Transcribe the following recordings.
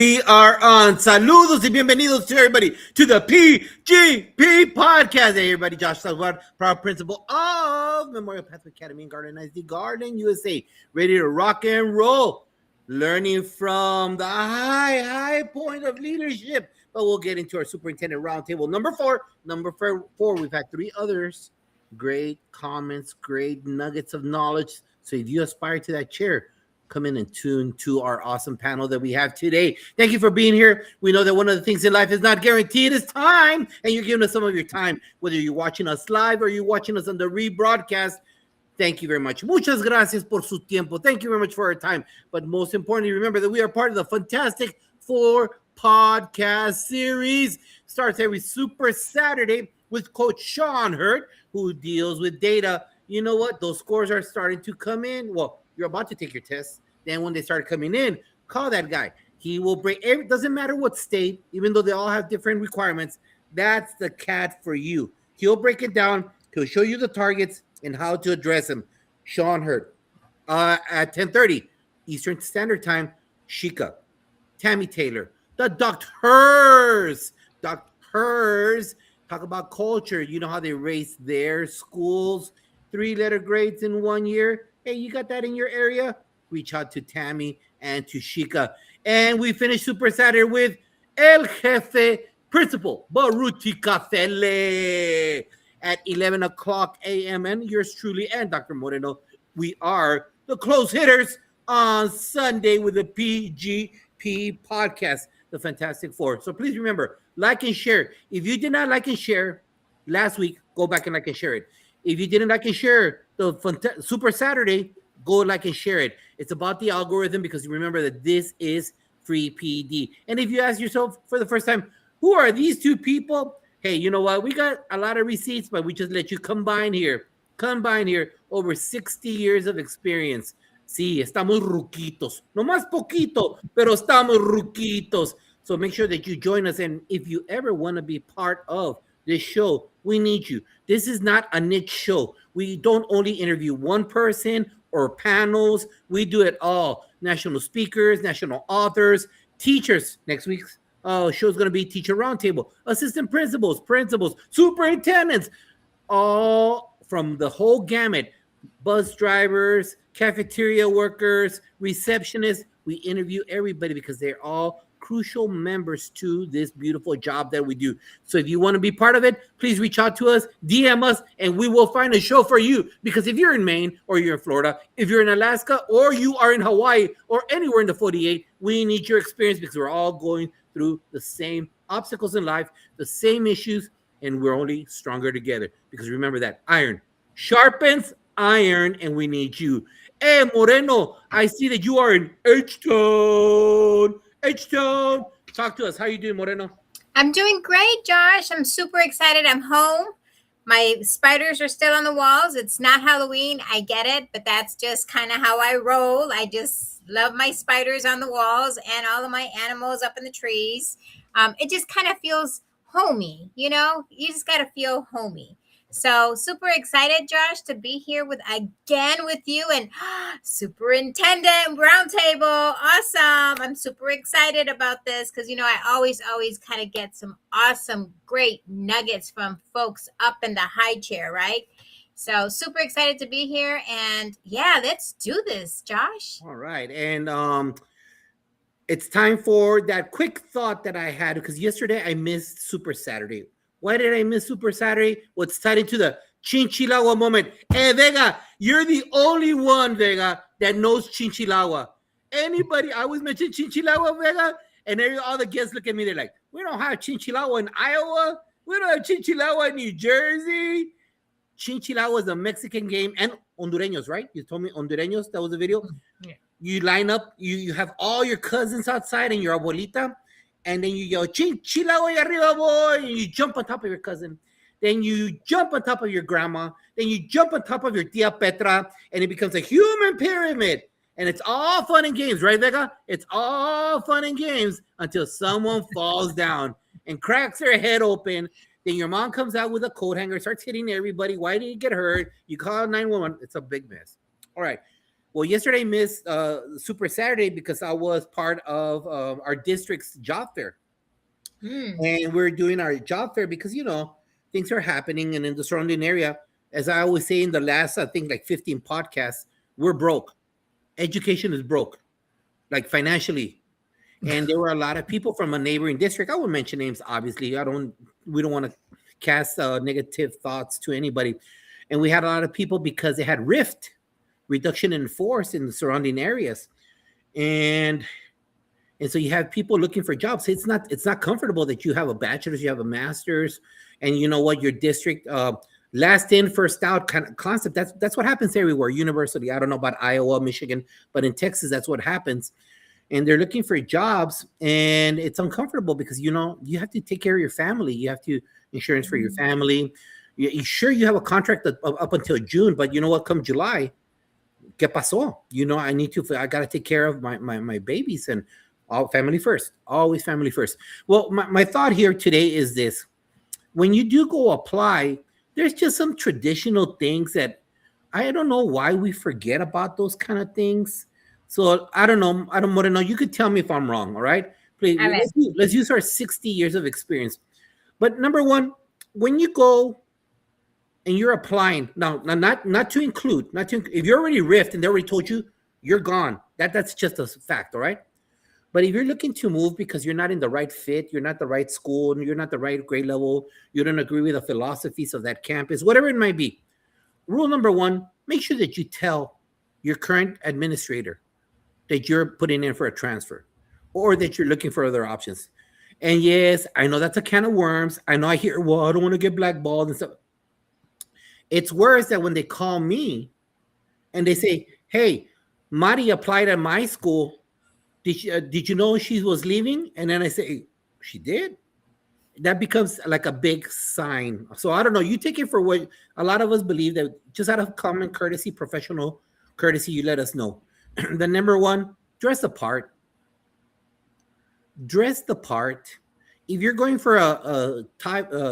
We are on. Saludos y bienvenidos to everybody to the PGP podcast. Hey, everybody, Josh Salvar, proud principal of Memorial Pathway Academy in Garden Heights, Garden, USA, ready to rock and roll, learning from the high point of leadership. But we'll get into our superintendent roundtable number four. Number four, we've had three others. Great comments, great nuggets of knowledge. So if you aspire to that chair, come in and tune to our awesome panel that we have today. Thank you for being here. We know that one of the things in life is not guaranteed is time, and you're giving us some of your time, whether you're watching us live or you're watching us on the rebroadcast. Thank you very much. Muchas gracias por su tiempo. Thank you very much for our time. But most importantly, remember that we are part of the Fantastic Four podcast series. Starts every Super Saturday with Coach Sean Hurt, who deals with data. You know what? Those scores are starting to come in. Well, you're about to take your test. Then when they start coming in, call that guy. He will break every, doesn't matter what state, even though they all have different requirements. That's the cat for you. He'll break it down. He'll show you the targets and how to address them. Sean Hurt. At 10:30 Eastern Standard Time, Sheikah, Tammy Taylor, the Doctors. Doctors talk about culture. You know how they race their schools, 3-letter grades in 1 year. Hey, you got that in your area? Reach out to Tammy and to Sheikah. And we finish Super Saturday with El Jefe Principal Baruti Cafele at 11 o'clock a.m. And yours truly and Dr. Moreno, we are the close hitters on Sunday with the PGP podcast, the Fantastic Four. So please remember, like and share. If you did not like and share last week, go back and like and share it. If you didn't like and share the Super Saturday, go like and share it. It's about the algorithm because remember that this is free PD. And if you ask yourself for the first time, who are these two people? Hey, you know what? We got a lot of receipts, but we just let you combine here. Over 60 years of experience. Sí, estamos ruquitos. No más poquito, pero estamos ruquitos. So make sure that you join us. And if you ever want to be part of this show, we need you. This is not a niche show. We don't only interview one person or panels. We do it all. National speakers, national authors, teachers. Next week's show is going to be teacher roundtable, assistant principals, superintendents, all from the whole gamut. Bus drivers, cafeteria workers, receptionists. We interview everybody because they're all crucial members to this beautiful job that we do. So if you want to be part of it, please reach out to us, DM us, and we will find a show for you. Because if you're in Maine or you're in Florida, if you're in Alaska or you are in Hawaii or anywhere in the 48, we need your experience because we're all going through the same obstacles in life, the same issues, and we're only stronger together. Because remember that iron sharpens iron, and we need you. Hey, Moreno, I see that you are in H-Town. H-Town, talk to us. How you doing, Moreno? I'm doing great, Josh. I'm super excited. I'm home. My spiders are still on the walls. It's not Halloween. I get it, but that's just kind of how I roll. I just love my spiders on the walls and all of my animals up in the trees. It just kind of feels homey, you know? You just got to feel homey. So super excited, Josh, to be here with you and Superintendent Roundtable. Awesome. I'm super excited about this because, you know, I always kind of get some awesome, great nuggets from folks up in the high chair, right? So super excited to be here. And yeah, let's do this, Josh. All right. And it's time for that quick thought that I had because yesterday I missed Super Saturday. Why did I miss Super Saturday? What's tied into the Chinchilagua moment? Hey, Vega, you're the only one, Vega, that knows Chinchilagua. Anybody, I always mention Chinchilagua, Vega, and all the guests look at me, they're like, we don't have Chinchilagua in Iowa. We don't have Chinchilagua in New Jersey. Chinchilagua is a Mexican game, and Hondureños, right? You told me Hondureños, that was the video? Yeah. You line up, you have all your cousins outside and your abuelita, and then you yell, Chinchilagua y arriba, boy, and you jump on top of your cousin. Then you jump on top of your grandma. Then you jump on top of your tia Petra, and it becomes a human pyramid. And it's all fun and games, right, Vega? It's all fun and games until someone falls down and cracks their head open. Then your mom comes out with a coat hanger, starts hitting everybody. Why did you get hurt? You call 911. It's a big mess. All right. Well, yesterday I missed Super Saturday because I was part of our district's job fair, Hmm. and we're doing our job fair because things are happening, and in the surrounding area, as I always say in the last, I think, like 15 podcasts, we're broke. Education is broke, like financially. And there were a lot of people from a neighboring district. I won't mention names, obviously. We don't want to cast negative thoughts to anybody. And we had a lot of people because they had rift, reduction in force in the surrounding areas. And so you have people looking for jobs. It's not comfortable that you have a bachelor's, you have a master's, and you know what, your district last in first out kind of concept. That's what happens everywhere. University. I don't know about Iowa, Michigan, but in Texas, that's what happens. And they're looking for jobs, and it's uncomfortable because you have to take care of your family. You have to insurance for your family. Sure, you have a contract up until June, but you know what? Come July, ¿qué pasó? I got to take care of my babies, and all family first, always family first. Well, my thought here today is this: when you do go apply, there's just some traditional things that I don't know why we forget about those kind of things. So I don't know. I don't want to know. You could tell me if I'm wrong. All right. Please, A ver. let's use our 60 years of experience. But number one, when you go and you're applying now, not to include, not to if you're already riffed and they already told you you're gone. That's just a fact. All right. But if you're looking to move because you're not in the right fit, you're not the right school, you're not the right grade level, you don't agree with the philosophies of that campus, whatever it might be. Rule number one: make sure that you tell your current administrator that you're putting in for a transfer or that you're looking for other options. And yes, I know that's a can of worms. I know I hear, well, I don't want to get blackballed and stuff. It's worse that when they call me and they say, hey, Mari applied at my school. Did you know she was leaving? And then I say, she did. That becomes like a big sign. So I don't know. You take it for what a lot of us believe, that just out of common courtesy, professional courtesy, you let us know. The number one: dress the part. Dress the part. If you're going for a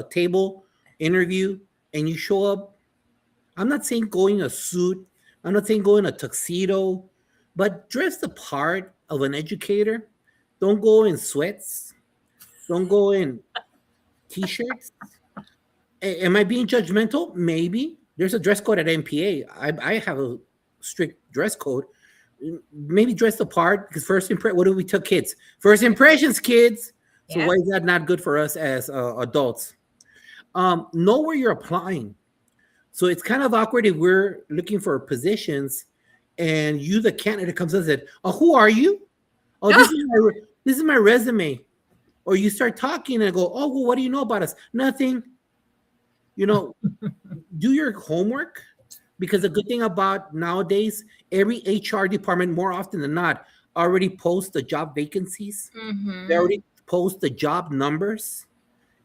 table interview and you show up, I'm not saying go in a suit. I'm not saying go in a tuxedo, but dress the part of an educator. Don't go in sweats. Don't go in t-shirts. Am I being judgmental? Maybe. There's a dress code at MPA. I have a strict dress code. Maybe dress the part because what do we tell kids? First impressions, kids. So Yeah. why is that not good for us as adults? Know where you're applying. So it's kind of awkward if we're looking for positions and you, the candidate, comes and said, "Oh, who are you? Oh, this is my resume." Or you start talking and go, "Oh, well, what do you know about us?" Nothing. Do your homework, because the good thing about nowadays, every HR department, more often than not, already posts the job vacancies. They Mm-hmm. already post the job numbers,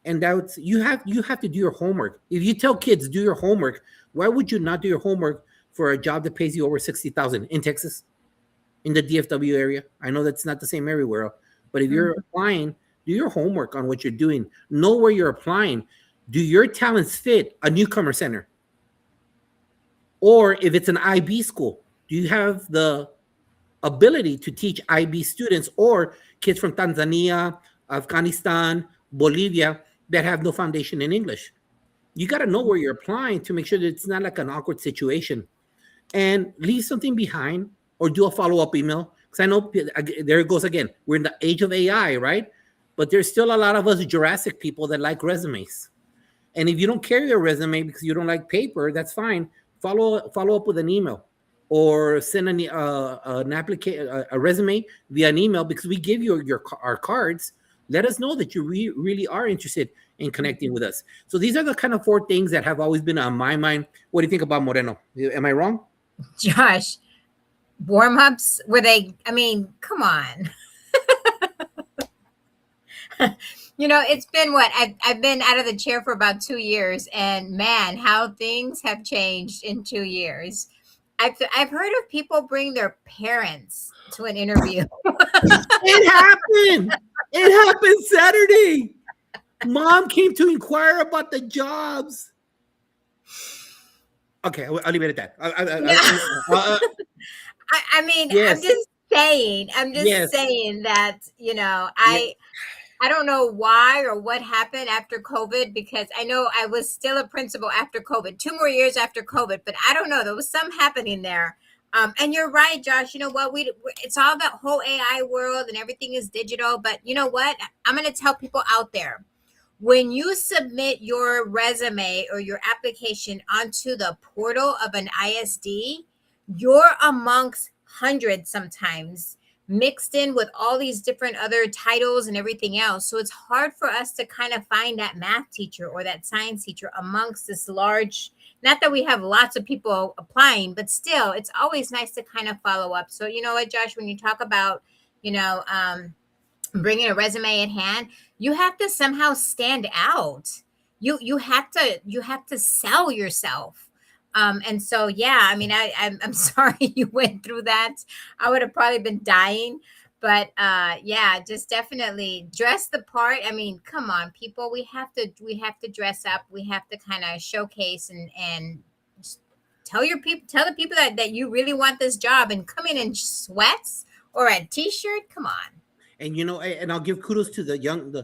and that's you have to do your homework. If you tell kids do your homework, why would you not do your homework for a job that pays you over 60,000 in Texas, in the DFW area? I know that's not the same everywhere, but if you're applying, do your homework on what you're doing. Know where you're applying. Do your talents fit a newcomer center? Or if it's an IB school, do you have the ability to teach IB students or kids from Tanzania, Afghanistan, Bolivia that have no foundation in English? You got to know where you're applying to make sure that it's not like an awkward situation, and leave something behind or do a follow-up email. Because I know there it goes again. We're in the age of AI, right? But there's still a lot of us Jurassic people that like resumes. And if you don't carry a resume because you don't like paper, that's fine. Follow up with an email, or send an application, a resume via an email, because we give you our cards. Let us know that you really are interested in connecting with us. So these are the kind of 4 things that have always been on my mind. What do you think about Moreno? Am I wrong? Josh, warm ups, were they? I mean, come on. It's been what I've been out of the chair for about 2 years, and man, how things have changed in 2 years. I've heard of people bring their parents to an interview. It happened. It happened Saturday. Mom came to inquire about the jobs. Okay, I'll leave it at that. I mean, I'm Yes, just saying. I'm just yes, saying that yes. I don't know why or what happened after COVID because I know I was still a principal after COVID, 2 more years after COVID, but I don't know. There was some happening there. And you're right, Josh. You know what? It's all that whole AI world and everything is digital. But you know what? I'm going to tell people out there when you submit your resume or your application onto the portal of an ISD, you're amongst hundreds sometimes mixed in with all these different other titles and everything else. So it's hard for us to kind of find that math teacher or that science teacher amongst this large, not that we have lots of people applying, but still, it's always nice to kind of follow up. So, you know what, Josh, when you talk about, you know, bringing a resume in hand, you have to somehow stand out. You have to sell yourself. And so yeah, I mean, I'm sorry you went through that. I would have probably been dying. But yeah, just definitely dress the part. I mean, come on, people, we have to dress up. We have to kind of showcase and tell the people that you really want this job and come in sweats or a t-shirt. Come on. And and I'll give kudos to the young.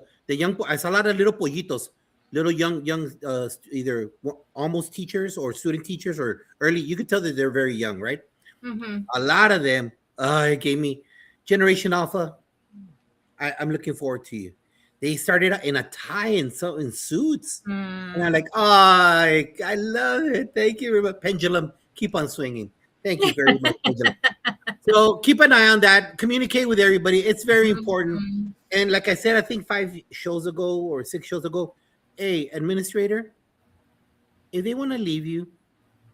I saw a lot of little pollitos, little young, either almost teachers or student teachers or early. You could tell that they're very young, right? Mm-hmm. A lot of them. It gave me Generation Alpha. I'm looking forward to you. They started out in a tie and so in suits, and I'm Mm. like, oh, I love it. Thank you very much. Pendulum, keep on swinging. Thank you very much, Pendulum. So keep an eye on that. Communicate with everybody. It's very important. Mhm. And like I said, I think 5 shows ago or 6 shows ago, hey, administrator, if they want to leave you,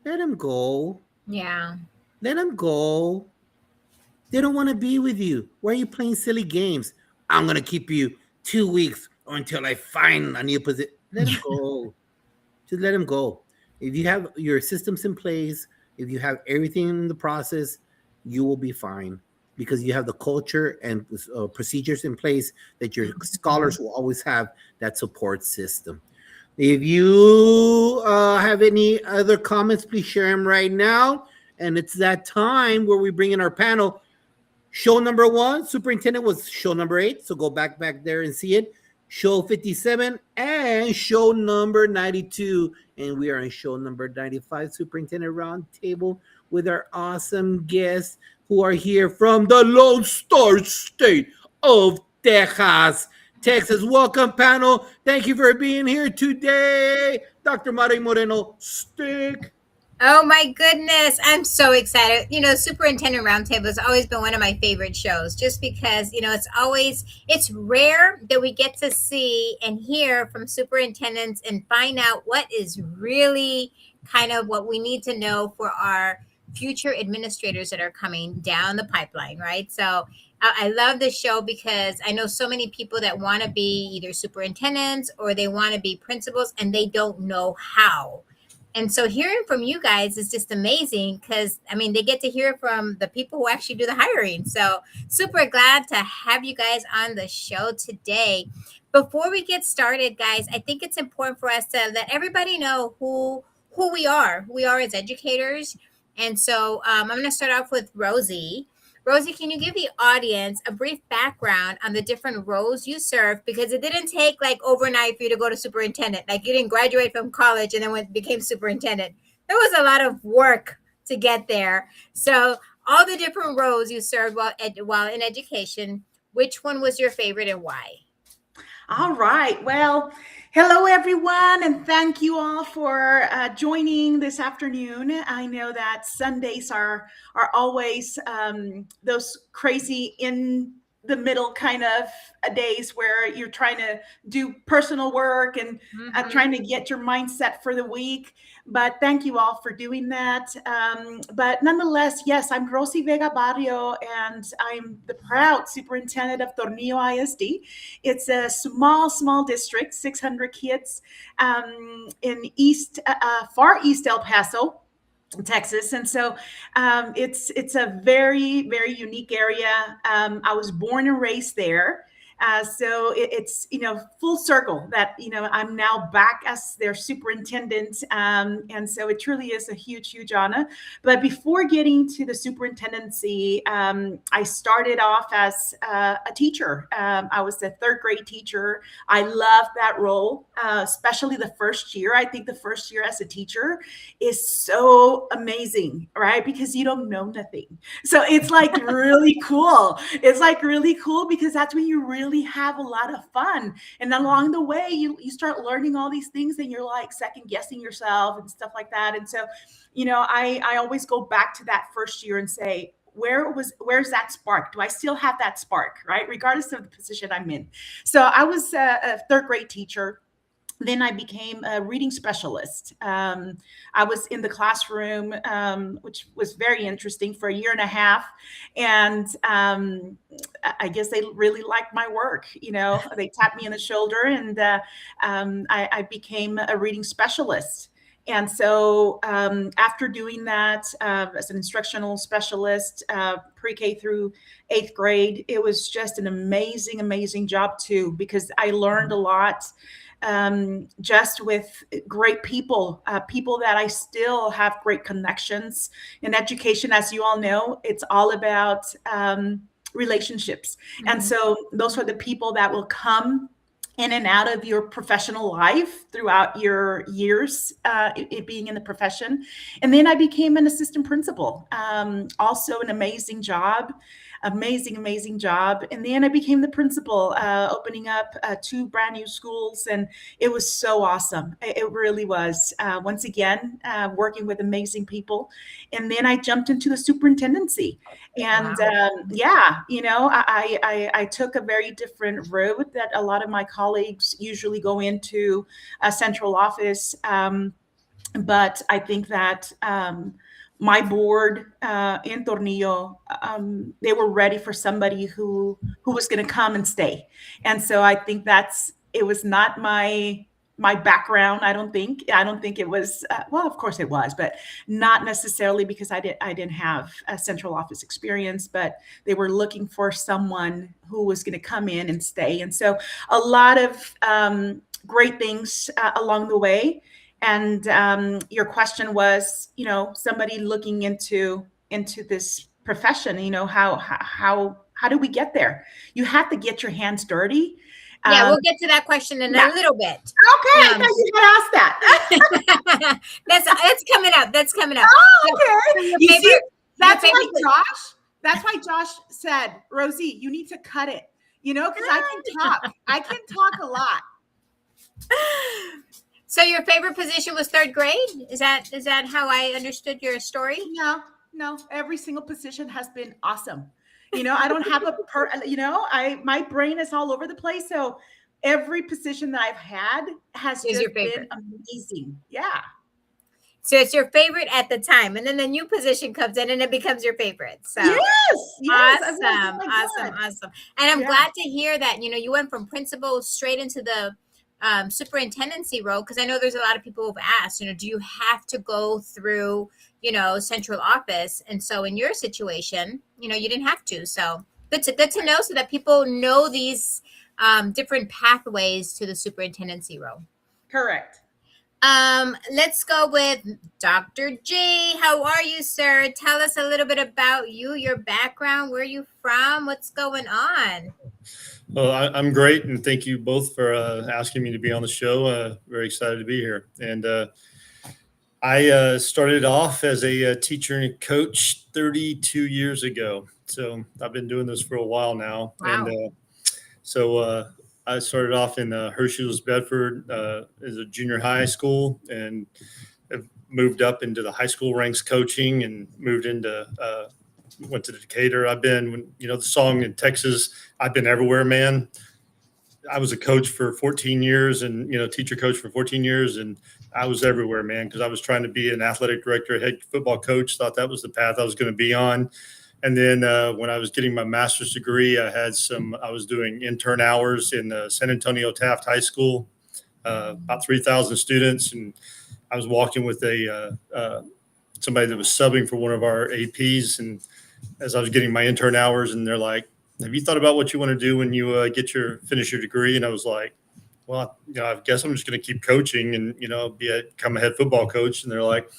let them go. Yeah. Let them go. They don't want to be with you. Why are you playing silly games? I'm gonna keep you 2 weeks or until I find a new position. Let them go. Just let them go. If you have your systems in place, if you have everything in the process, you will be fine because you have the culture and procedures in place that your Mhm. scholars will always have that support system. If you have any other comments, please share them right now. And it's that time where we bring in our panel. Show number one, Superintendent, was show number 8. So go back there and see it. Show 57 and show number 92. And we are in show number 95, Superintendent Roundtable, with our awesome guests who are here from the Lone Star State of Texas. Texas, welcome, panel. Thank you for being here today. Dr. Mari Moreno, stick. Oh my goodness, I'm so excited. Superintendent Roundtable has always been one of my favorite shows just because, it's rare that we get to see and hear from superintendents and find out what is really kind of what we need to know for our future administrators that are coming down the pipeline, right? So I love this show because I know so many people that want to be either superintendents or they want to be principals and they don't know how. And so hearing from you guys is just amazing because I mean they get to hear from the people who actually do the hiring. So super glad to have you guys on the show today. Before we get started, guys, I think it's important for us to let everybody know who we are as educators. And so I'm going to start off with Rosie. Rosie, can you give the audience a brief background on the different roles you serve? Because it didn't take like overnight for you to go to superintendent. Like you didn't graduate from college and then became superintendent. There was a lot of work to get there. So all the different roles you served while in education, which one was your favorite and why? All right. Well, hello everyone, and thank you all for joining this afternoon. I know that Sundays are always those crazy in the middle kind of days where you're trying to do personal work and trying Mm-hmm. to get your mindset for the week. But thank you all for doing that. But nonetheless, yes, I'm Rosie Vega Barrio, and I'm the proud superintendent of Tornillo ISD. It's a small district, 600 kids in far east El Paso, Texas, and so it's a very unique area. I was born and raised there, So it's, full circle that, I'm now back as their superintendent. And so it truly is a huge, huge honor. But before getting to the superintendency, I started off as a teacher. I was a third grade teacher. I loved that role, especially the first year. I think the first year as a teacher is so amazing, right? Because you don't know nothing. So it's like really cool. It's like really cool because that's when you really have a lot of fun. And along the way, you start learning all these things and you're like second guessing yourself and stuff like that. And so, I always go back to that first year and say, where's that spark? Do I still have that spark, right? Regardless of the position I'm in. So I was a third grade teacher. Then I became a reading specialist. I was in the classroom, which was very interesting for a year and a half. And I guess they really liked my work. They tapped me on the shoulder and I became a reading specialist. And so after doing that as an instructional specialist, pre-K through 8th grade, it was just an amazing, amazing job too, because I learned a lot just with great people, people that I still have great connections. In education, as you all know, it's all about relationships. Mm-hmm. And so those are the people that will come in and out of your professional life throughout your years, it being in the profession. And then I became an assistant principal, also an amazing job. Amazing job. And then I became the principal, opening up 2 brand new schools. And it was so awesome. It really was. Once again, working with amazing people. And then I jumped into the superintendency. And wow. I took a very different road that a lot of my colleagues usually go into a central office. But I think that my board in Tornillo, they were ready for somebody who was going to come and stay. And so I think it was not my background. I don't think it was, well, of course it was, but not necessarily because I didn't have a central office experience, but they were looking for someone who was going to come in and stay. And so a lot of great things along the way. And your question was, somebody looking into this profession, how do we get there? You have to get your hands dirty. Yeah, we'll get to that question in a little bit. Okay, I thought you had asked that. That's coming up. That's coming up. Oh, okay. That's why Josh said, Rosie, you need to cut it. Because I can talk a lot. So your favorite position was third grade? Is that how I understood your story? No. Every single position has been awesome. I don't have my brain is all over the place. So every position that I've had has just been amazing. Yeah. So it's your favorite at the time, and then the new position comes in, and it becomes your favorite. So yes, awesome. And I'm glad to hear that you went from principal straight into the superintendency role, because I know there's a lot of people who've asked, do you have to go through, central office? And so in your situation, you didn't have to. So good to know, so that people know these different pathways to the superintendency role. Correct. Let's go with Dr. G. How are you, sir? Tell us a little bit about you, your background, where you from, what's going on? Well, I'm great, and thank you both for asking me to be on the show. Very excited to be here. And I started off as a teacher and coach 32 years ago. So I've been doing this for a while now. Wow. And so I started off in Hershey's, Bedford as a junior high school, and have moved up into the high school ranks coaching, and moved into went to Decatur. I've been, the song in Texas, I've been everywhere, man. I was a coach for 14 years and, teacher coach for 14 years. And I was everywhere, man, because I was trying to be an athletic director, head football coach, thought that was the path I was going to be on. And then when I was getting my master's degree, I was doing intern hours in San Antonio Taft High School, about 3,000 students. And I was walking with somebody that was subbing for one of our APs. And as I was getting my intern hours, and they're like, have you thought about what you want to do when you finish your degree? And I was like, well, I guess I'm just going to keep coaching and, become a head football coach. And they're like,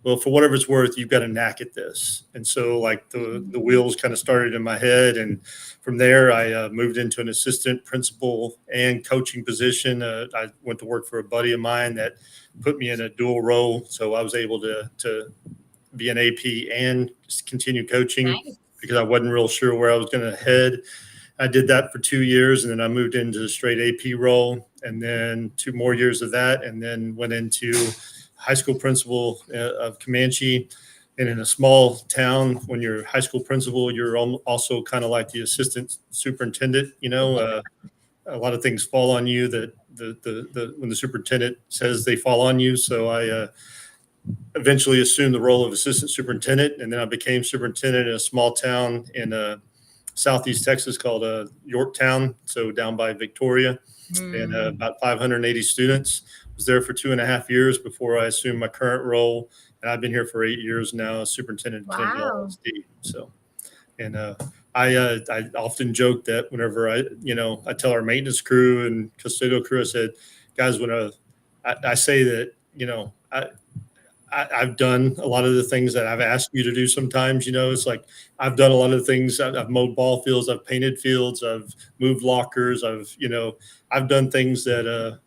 well, for whatever it's worth, you've got a knack at this. And so like the wheels kind of started in my head. And from there, I moved into an assistant principal and coaching position. I went to work for a buddy of mine that put me in a dual role. So I was able to be an AP and just continue coaching. Nice. Because I wasn't real sure where I was going to head. I did that for 2 years, and then I moved into the straight AP role, and then 2 more years of that, and then went into high school principal of Comanche. And in a small town, when you're high school principal, you're also kind of like the assistant superintendent. A lot of things fall on you that when the superintendent says they fall on you. So I eventually assumed the role of assistant superintendent, and then I became superintendent in a small town in southeast Texas called Yorktown, so down by Victoria, and about 580 students. Was there for 2.5 years before I assumed my current role, and I've been here for 8 years now, superintendent of LSD. So, and I often joke that whenever I tell our maintenance crew and custodial crew, I said, guys, when I say that I've done a lot of the things that I've asked you to do sometimes. It's like I've done a lot of the things. I've mowed ball fields, I've painted fields, I've moved lockers, I've done things that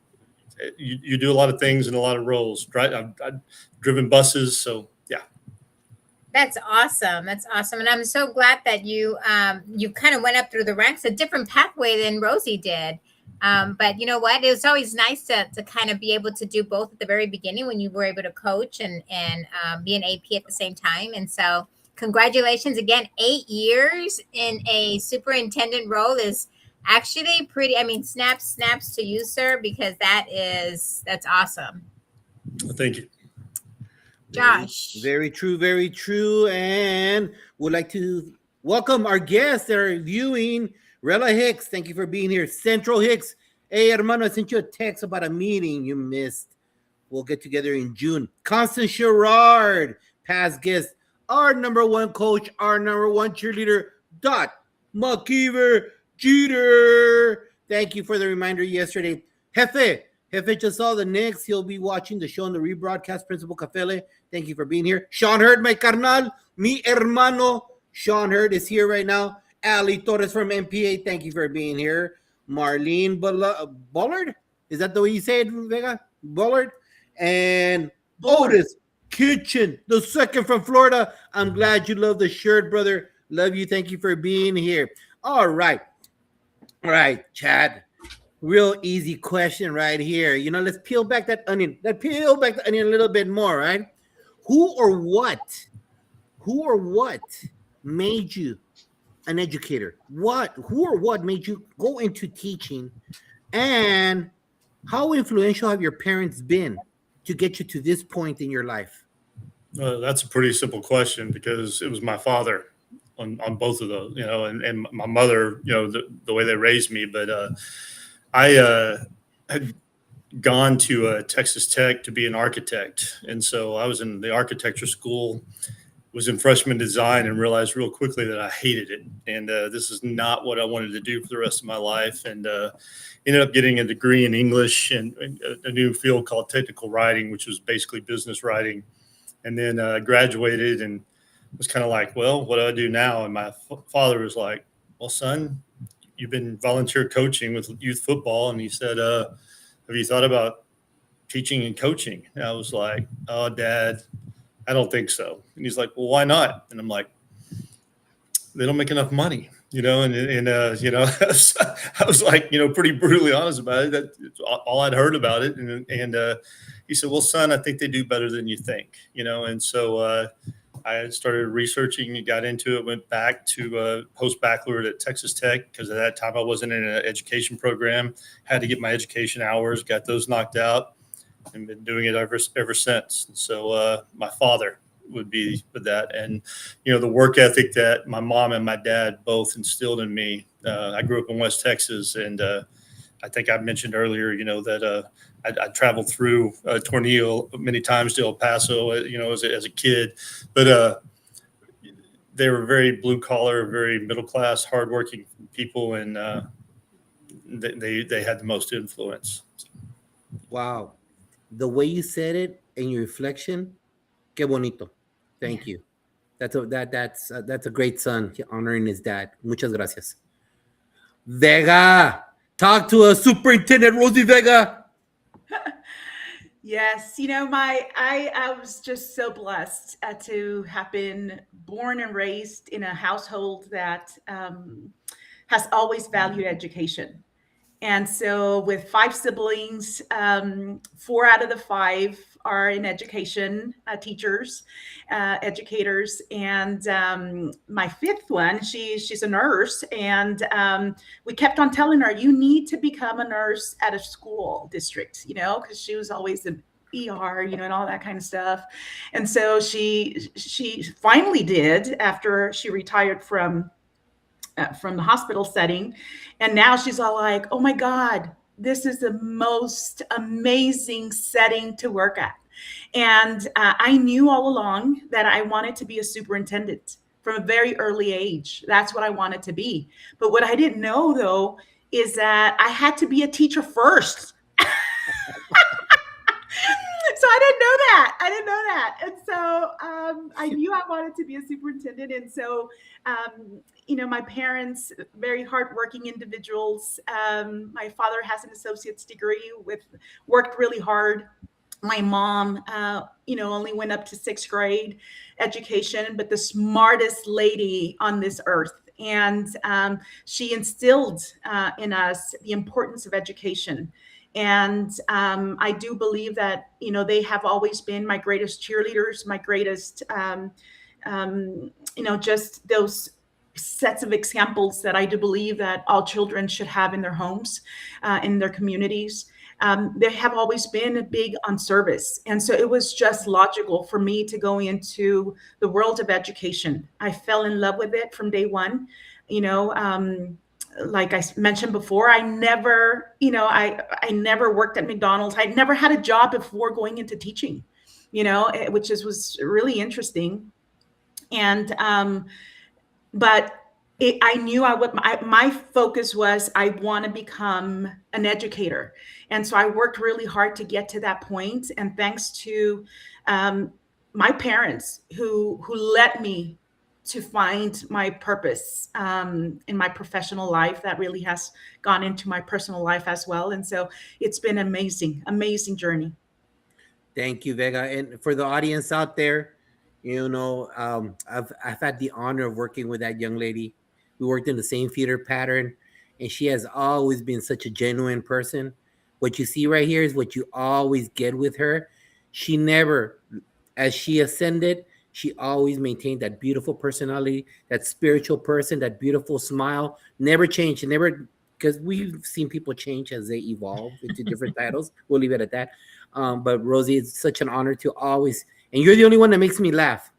you do a lot of things in a lot of roles, right? I've driven buses, so yeah. That's awesome. That's awesome, and I'm so glad that you kind of went up through the ranks, a different pathway than Rosie did. But you know what? It was always nice to kind of be able to do both at the very beginning when you were able to coach and be an AP at the same time. And so congratulations again. 8 years in a superintendent role is actually pretty, snaps to you, sir, because that's awesome. Well, thank you. Josh. Very true, very true. And would like to welcome our guests that are viewing. Rella Hicks, thank you for being here. Central Hicks, hey, hermano, I sent you a text about a meeting you missed. We'll get together in June. Constance Sherrard, past guest, our number one coach, our number one cheerleader, Dot McKeever Jeter. Thank you for the reminder yesterday. Jefe just saw the Knicks. He'll be watching the show on the rebroadcast. Principal Cafele, thank you for being here. Sean Hurd, my carnal, mi hermano. Sean Hurd is here right now. Ali Torres from MPA, thank you for being here. Marlene Bullard, is that the way you say it, Vega? Bullard? And Otis Kitchen, the second from Florida. I'm glad you love the shirt, brother. Love you. Thank you for being here. All right, Chad. Real easy question right here. Let's peel back that onion. Let's peel back the onion a little bit more, right? Who or what made you an educator? Who or what made you go into teaching, and how influential have your parents been to get you to this point in your life? That's a pretty simple question because it was my father on both of those, and my mother, the way they raised me. But I had gone to Texas Tech to be an architect, and so I was in the architecture school. Was in freshman design and realized real quickly that I hated it. And this is not what I wanted to do for the rest of my life. And ended up getting a degree in English and a new field called technical writing, which was basically business writing. And then graduated and was kind of like, well, what do I do now? And my father was like, well, son, you've been volunteer coaching with youth football. And he said, have you thought about teaching and coaching? And I was like, oh, Dad, I don't think so. And he's like, well, why not? And I'm like, they don't make enough money, and I was like, pretty brutally honest about it. That's all I'd heard about it. And he said, well, son, I think they do better than you think, and so I started researching and got into it, went back to post-baccalaureate at Texas Tech because at that time I wasn't in an education program, had to get my education hours, got those knocked out. And been doing it ever since. And so my father would be with that. And, the work ethic that my mom and my dad both instilled in me. I grew up in West Texas. And I think I mentioned earlier, that I traveled through Tornillo many times to El Paso, as a kid. But they were very blue collar, very middle class, hardworking people, and they had the most influence. Wow. The way you said it and your reflection, qué bonito. Thank you. That's a great son honoring his dad. Muchas gracias. Vega, talk to us, Superintendent Rosie Vega. Yes, I was just so blessed to have been born and raised in a household that has always valued education. And so, with five siblings, four out of the five are in education, teachers, educators, and my fifth one, she's a nurse, and we kept on telling her, "You need to become a nurse at a school district," because she was always in ER, and all that kind of stuff. And so she finally did after she retired from the hospital setting. And now she's all like, "Oh my God, this is the most amazing setting to work at." And I knew all along that I wanted to be a superintendent from a very early age. That's what I wanted to be. But what I didn't know, though, is that I had to be a teacher first. So I didn't know that. And so I knew I wanted to be a superintendent. And so, my parents, very hardworking individuals. My father has an associate's degree, worked really hard. My mom, only went up to sixth grade education, but the smartest lady on this earth. And she instilled in us the importance of education. And I do believe that, they have always been my greatest cheerleaders, my greatest, just those sets of examples that I do believe that all children should have in their homes, in their communities. They have always been big on service. And so it was just logical for me to go into the world of education. I fell in love with it from day one. Like I mentioned before, I never worked at McDonald's. I never had a job before going into teaching, which was really interesting. And, but I knew my focus was, I want to become an educator. And so I worked really hard to get to that point. And thanks to my parents who let me to find my purpose in my professional life, that really has gone into my personal life as well. And so it's been amazing journey. Thank you, Vega. And for the audience out there, I've had the honor of working with that young lady. We worked in the same theater pattern, and she has always been such a genuine person. What you see right here is what you always get with her. She never, as she ascended, she always maintained that beautiful personality, that spiritual person, that beautiful smile. Never changed. Never, because we've seen people change as they evolve into different titles. We'll leave it at that. But Rosie, it's such an honor to always, and you're the only one that makes me laugh.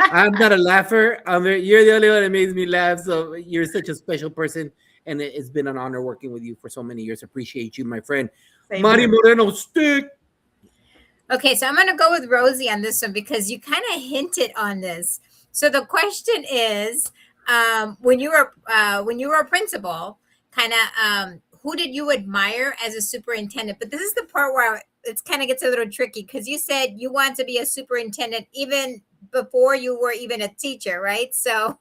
I'm not a laugher. You're the only one that makes me laugh. So you're such a special person, and it's been an honor working with you for so many years. Appreciate you, my friend. Same Mari here. Moreno, stick. Okay, so I'm going to go with Rosie on this one because you kind of hinted on this. So the question is, when you were a principal, kind of who did you admire as a superintendent? But this is the part where it kind of gets a little tricky because you said you want to be a superintendent even before you were even a teacher, right? So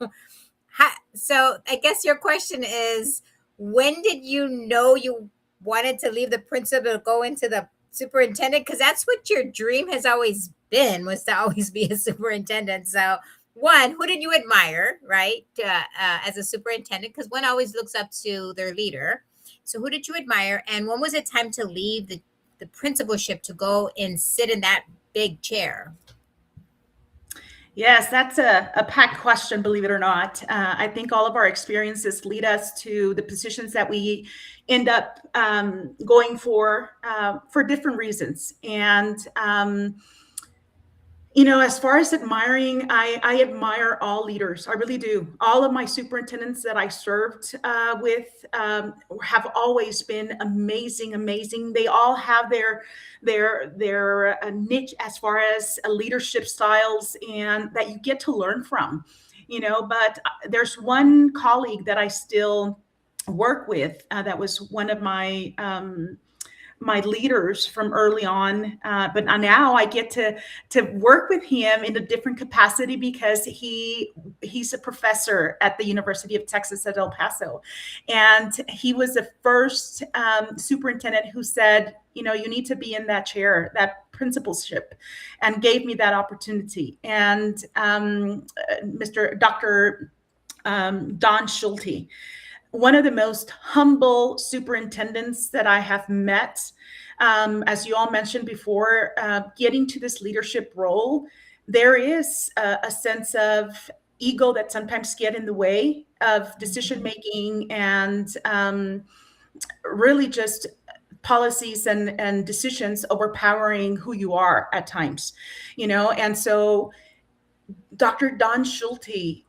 I guess your question is, when did you know you wanted to leave the principal to go into the superintendent? Because that's what your dream has always been, was to always be a superintendent. So one, who did you admire, right, as a superintendent? Because one always looks up to their leader. So who did you admire? And when was it time to leave the principalship to go and sit in that big chair? Yes, that's a packed question, believe it or not. I think all of our experiences lead us to the positions that we end up going for different reasons. And, as far as admiring, I admire all leaders. I really do. All of my superintendents that I served with have always been amazing. They all have their niche as far as leadership styles, and that you get to learn from. But there's one colleague that I still work with that was one of my leaders from early on, but now I get to work with him in a different capacity because he's a professor at the University of Texas at El Paso, and he was the first superintendent who said, you need to be in that chair, that principalship, and gave me that opportunity. And Dr. Don Schulte, one of the most humble superintendents that I have met. As you all mentioned before, getting to this leadership role, there is a sense of ego that sometimes get in the way of decision making, and really just policies and decisions overpowering who you are at times, and so Dr. Don Schulte,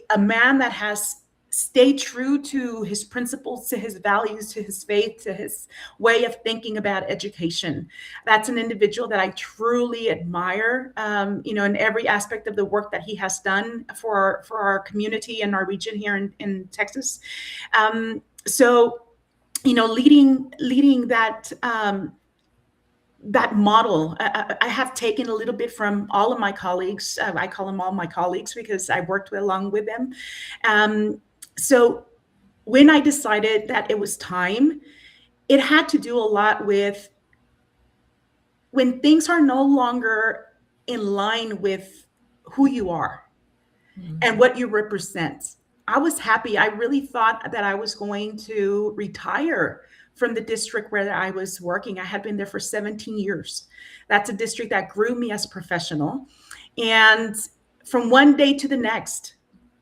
a man that has stayed true to his principles, to his values, to his faith, to his way of thinking about education. That's an individual that I truly admire, in every aspect of the work that he has done for our community and our region here in Texas. So, leading that that model, I have taken a little bit from all of my colleagues. I call them all my colleagues because I worked along with them. So when I decided that it was time, it had to do a lot with when things are no longer in line with who you are and what you represent. I was happy. I really thought that I was going to retire from the district where I was working. I had been there for 17 years. That's a district that grew me as a professional. And from one day to the next,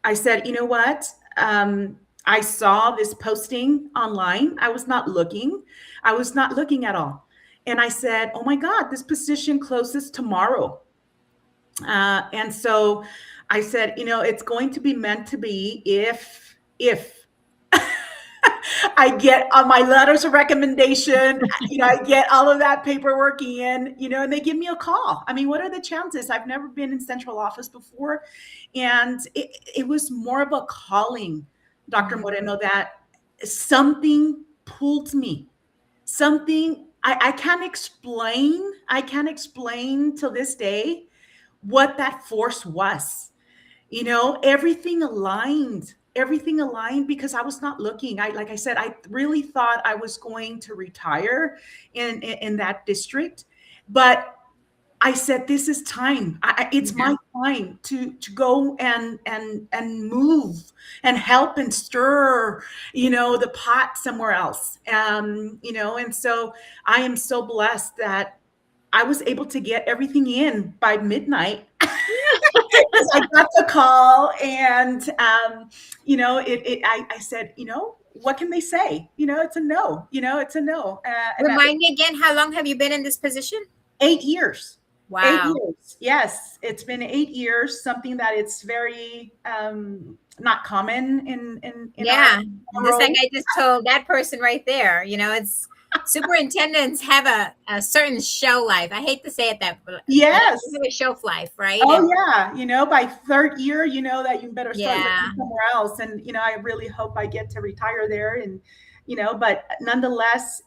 I said, you know what? I saw this posting online. I was not looking. I was not looking at all. And I said, oh my God, this position closes tomorrow. And so I said, it's going to be meant to be if I get on my letters of recommendation, I get all of that paperwork in, and they give me a call. I mean, what are the chances? I've never been in central office before. And it was more of a calling, Dr. Moreno, that something pulled me. Something I can't explain. I can't explain till this day what that force was. Everything aligned because I was not looking. Like I said, I really thought I was going to retire in that district, but I said, this is time. It's my time to go and move and help and stir, the pot somewhere else. And so I am so blessed that I was able to get everything in by midnight. I got the call, and I said, what can they say? It's a no. It's a no. Remind me again, how long have you been in this position? 8 years. Wow. 8 years. Yes, it's been 8 years. Something that it's very not common in yeah. our Just like world. I just told that person right there. It's superintendents have a certain shelf life. I hate to say it that, but Yes. they have a shelf life, right? Oh yeah, by third year, that you better start Yeah. looking somewhere else. And I really hope I get to retire there. And but nonetheless,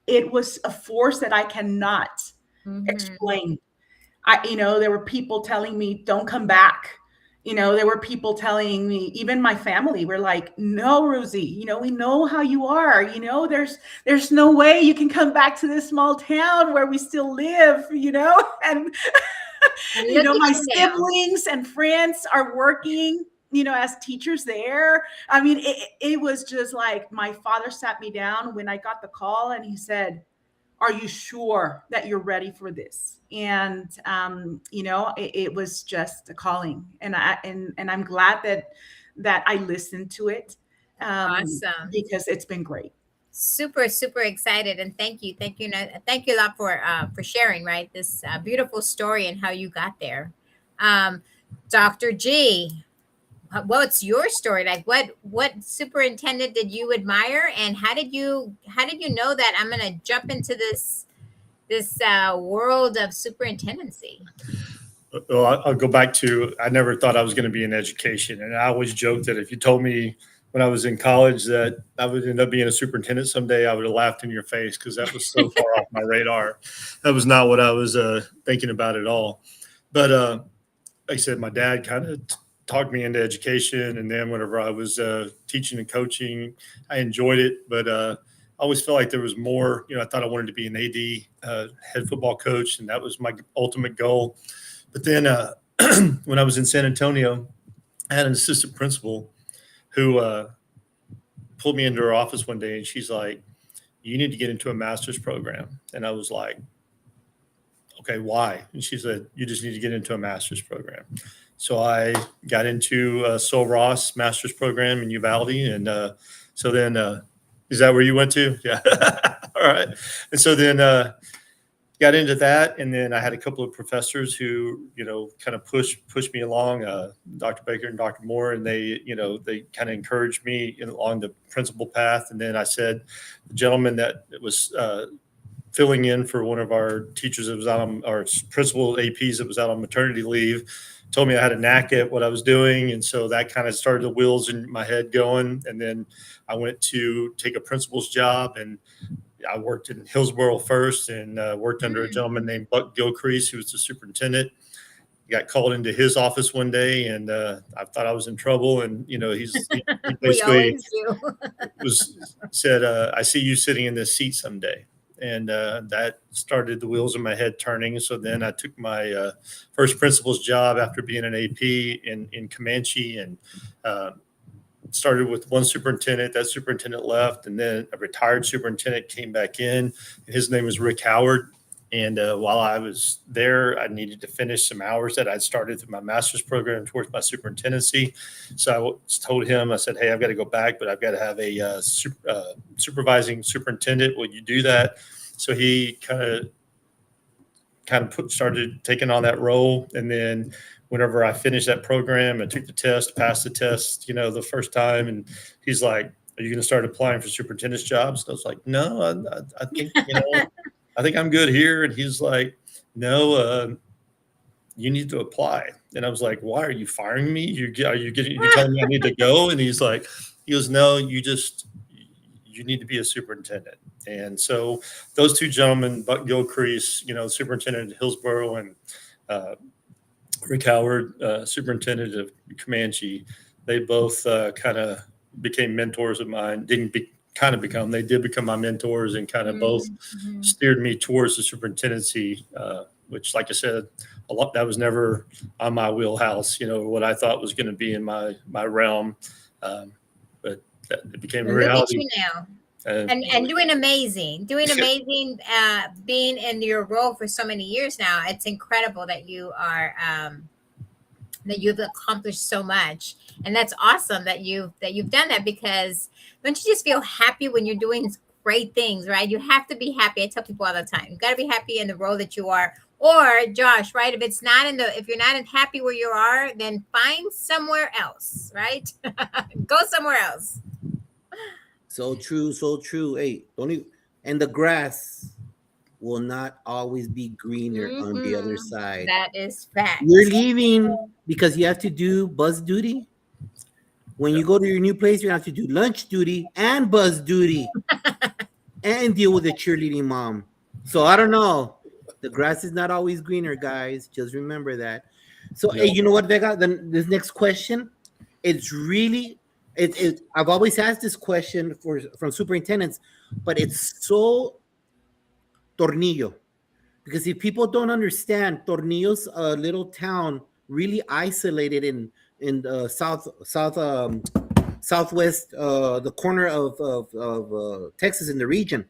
it was a force that I cannot explain. There were people telling me, "Don't come back." There were people telling me, even my family were like, "No, Rosie, we know how you are. There's no way you can come back to this small town where we still live." And my siblings and friends are working, as teachers there. I mean, it was just like my father sat me down when I got the call and he said, "Are you sure that you're ready for this?" And it was just a calling, and I'm glad that I listened to it. Awesome. Because it's been great. Super, super excited, and thank you a lot for sharing, right, this beautiful story and how you got there. Dr. G, what's your story like? What superintendent did you admire, and how did you know that I'm going to jump into this world of superintendency? Well, I'll go back to, I never thought I was going to be in education. And I always joked that if you told me when I was in college that I would end up being a superintendent someday, I would have laughed in your face because that was so far off my radar. That was not what I was thinking about at all. But like I said, my dad kind of talked me into education. And then whenever I was teaching and coaching, I enjoyed it. But I always felt like there was more. I thought I wanted to be an AD, head football coach, and that was my ultimate goal. But then when I was in San Antonio, I had an assistant principal who pulled me into her office one day, and she's like, "You need to get into a master's program." And I was like, "Okay, why?" And she said, "You just need to get into a master's program." So I got into Sol Ross master's program in Uvalde. And so then, is that where you went to? Yeah. All right. And so then got into that, and then I had a couple of professors who, kind of pushed me along, Dr. Baker and Dr. Moore, and they kind of encouraged me along the principal path. And then I said, the gentleman that was filling in for one of our teachers that was out on, our principal APs that was out on maternity leave, told me I had a knack at what I was doing. And so that kind of started the wheels in my head going. And then I went to take a principal's job, and I worked in Hillsboro first, and worked under a gentleman named Buck Gilcrease, who was the superintendent. Got called into his office one day, and I thought I was in trouble. And he basically said, "I see you sitting in this seat someday," and that started the wheels in my head turning. So then I took my first principal's job after being an AP in Comanche, and started with one superintendent. That superintendent left, and then a retired superintendent came back in. His name was Rick Howard. And while I was there, I needed to finish some hours that I'd started through my master's program towards my superintendency. So I told him, I said, "Hey, I've got to go back, but I've got to have a supervising superintendent. Will you do that?" So he kind of started taking on that role. And then whenever I finished that program, I took the test, passed the test, the first time. And he's like, "Are you going to start applying for superintendent's jobs?" And I was like, "No, I think, I think I'm good here." And he's like, "No, you need to apply." And I was like, "Why are you firing me? You're telling me I need to go?" And he goes, "No, you need to be a superintendent." And so those two gentlemen, Buck Gilcrease, superintendent of Hillsboro, and Rick Howard, superintendent of Comanche, they both kind of became mentors of mine. They did become my mentors, and kind of both steered me towards the superintendency, which, like I said, that was never on my wheelhouse, what I thought was going to be in my realm. But it became a reality. Look at you now. And doing amazing, being in your role for so many years now. It's incredible that you are, that you've accomplished so much. And that's awesome that you've done that, because don't you just feel happy when you're doing great things, right? You have to be happy. I tell people all the time, you got to be happy in the role that you are. Or Josh, right? If you're not happy where you are, then find somewhere else, right? Go somewhere else. So true, so true. Hey, and the grass will not always be greener on the other side. That is fact. You're leaving because you have to do buzz duty. When you go to your new place, you have to do lunch duty and buzz duty and deal with a cheerleading mom. So I don't know. The grass is not always greener, guys. Just remember that. So, hey, you know what, Vega? This next question, it's really... I've always asked this question from superintendents, but it's so Tornillo, because if people don't understand, Tornillo's a little town really isolated in the southwest, the corner of Texas, in the region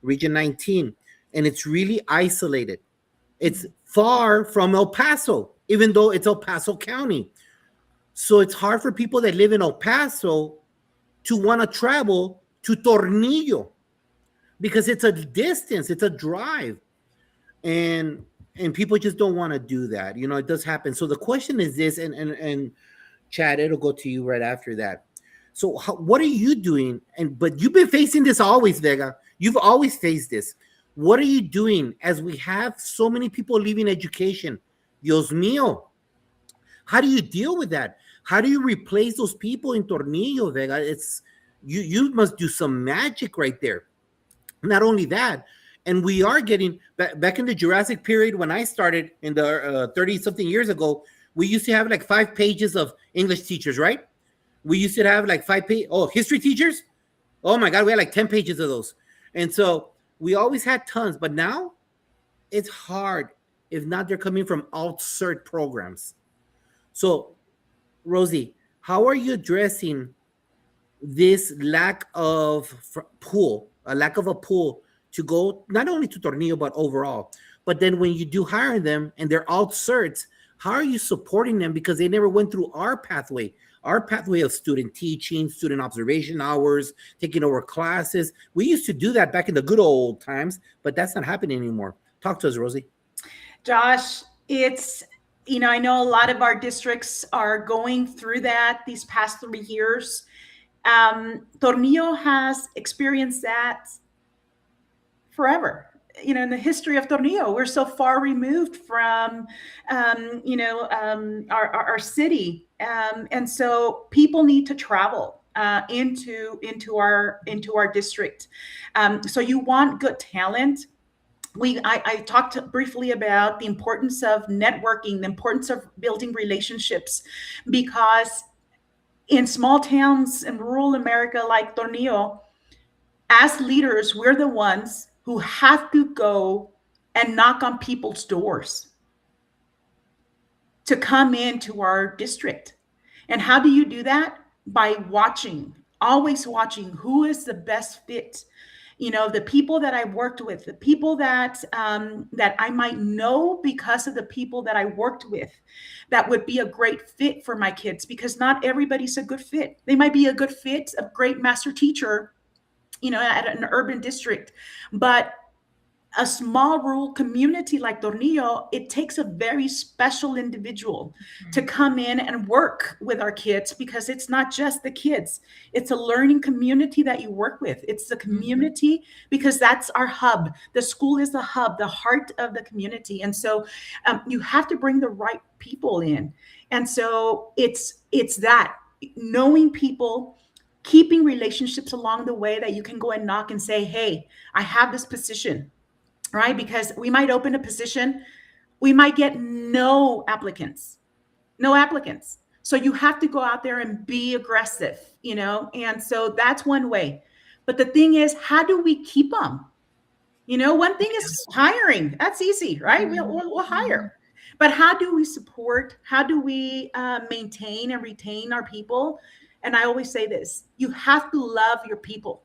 19, and it's really isolated. It's far from El Paso, even though it's El Paso County. So it's hard for people that live in El Paso to want to travel to Tornillo, because it's a distance, it's a drive, and people just don't want to do that. It does happen. So the question is this, and Chad, it'll go to you right after that. So what are you doing? But you've been facing this always, Vega. You've always faced this. What are you doing as we have so many people leaving education? Dios mío. How do you deal with that? How do you replace those people in Tornillo, Vega? It's you must do some magic right there. Not only that, and we are getting back in the Jurassic period when I started in the 30 something years ago. We used to have like 5 pages of English teachers, right? We used to have like history teachers. Oh my God, we had like 10 pages of those. And so we always had tons, but now it's hard. If not, they're coming from alt-cert programs. So, Rosie, how are you addressing this lack of a lack of a pool to go not only to Tornillo, but overall? But then when you do hire them and they're alt-certs, how are you supporting them? Because they never went through our pathway of student teaching, student observation hours, taking over classes. We used to do that back in the good old times, but that's not happening anymore. Talk to us, Rosie. Josh, it's, I know a lot of our districts are going through that these past 3 years. Tornillo has experienced that forever. In the history of Tornillo, we're so far removed from, our city, and so people need to travel into our district. So you want good talent. I talked briefly about the importance of networking, the importance of building relationships, because in small towns in rural America like Tornillo, as leaders, we're the ones who have to go and knock on people's doors to come into our district. And how do you do that? By always watching who is the best fit. The people that I worked with, the people that I might know because of the people that I worked with, that would be a great fit for my kids, because not everybody's a good fit. They might be a good fit, a great master teacher, at an urban district, but a small rural community like Tornillo, it takes a very special individual to come in and work with our kids, because it's not just the kids. It's a learning community that you work with. It's the community, because that's our hub. The school is the hub, the heart of the community. And so you have to bring the right people in. And so it's that, knowing people, keeping relationships along the way, that you can go and knock and say, hey, I have this position. Right? Because we might open a position, we might get no applicants. So you have to go out there and be aggressive, and so that's one way. But the thing is, how do we keep them? One thing is hiring. That's easy, right? We'll hire. But how do we support? How do we maintain and retain our people? And I always say this, you have to love your people.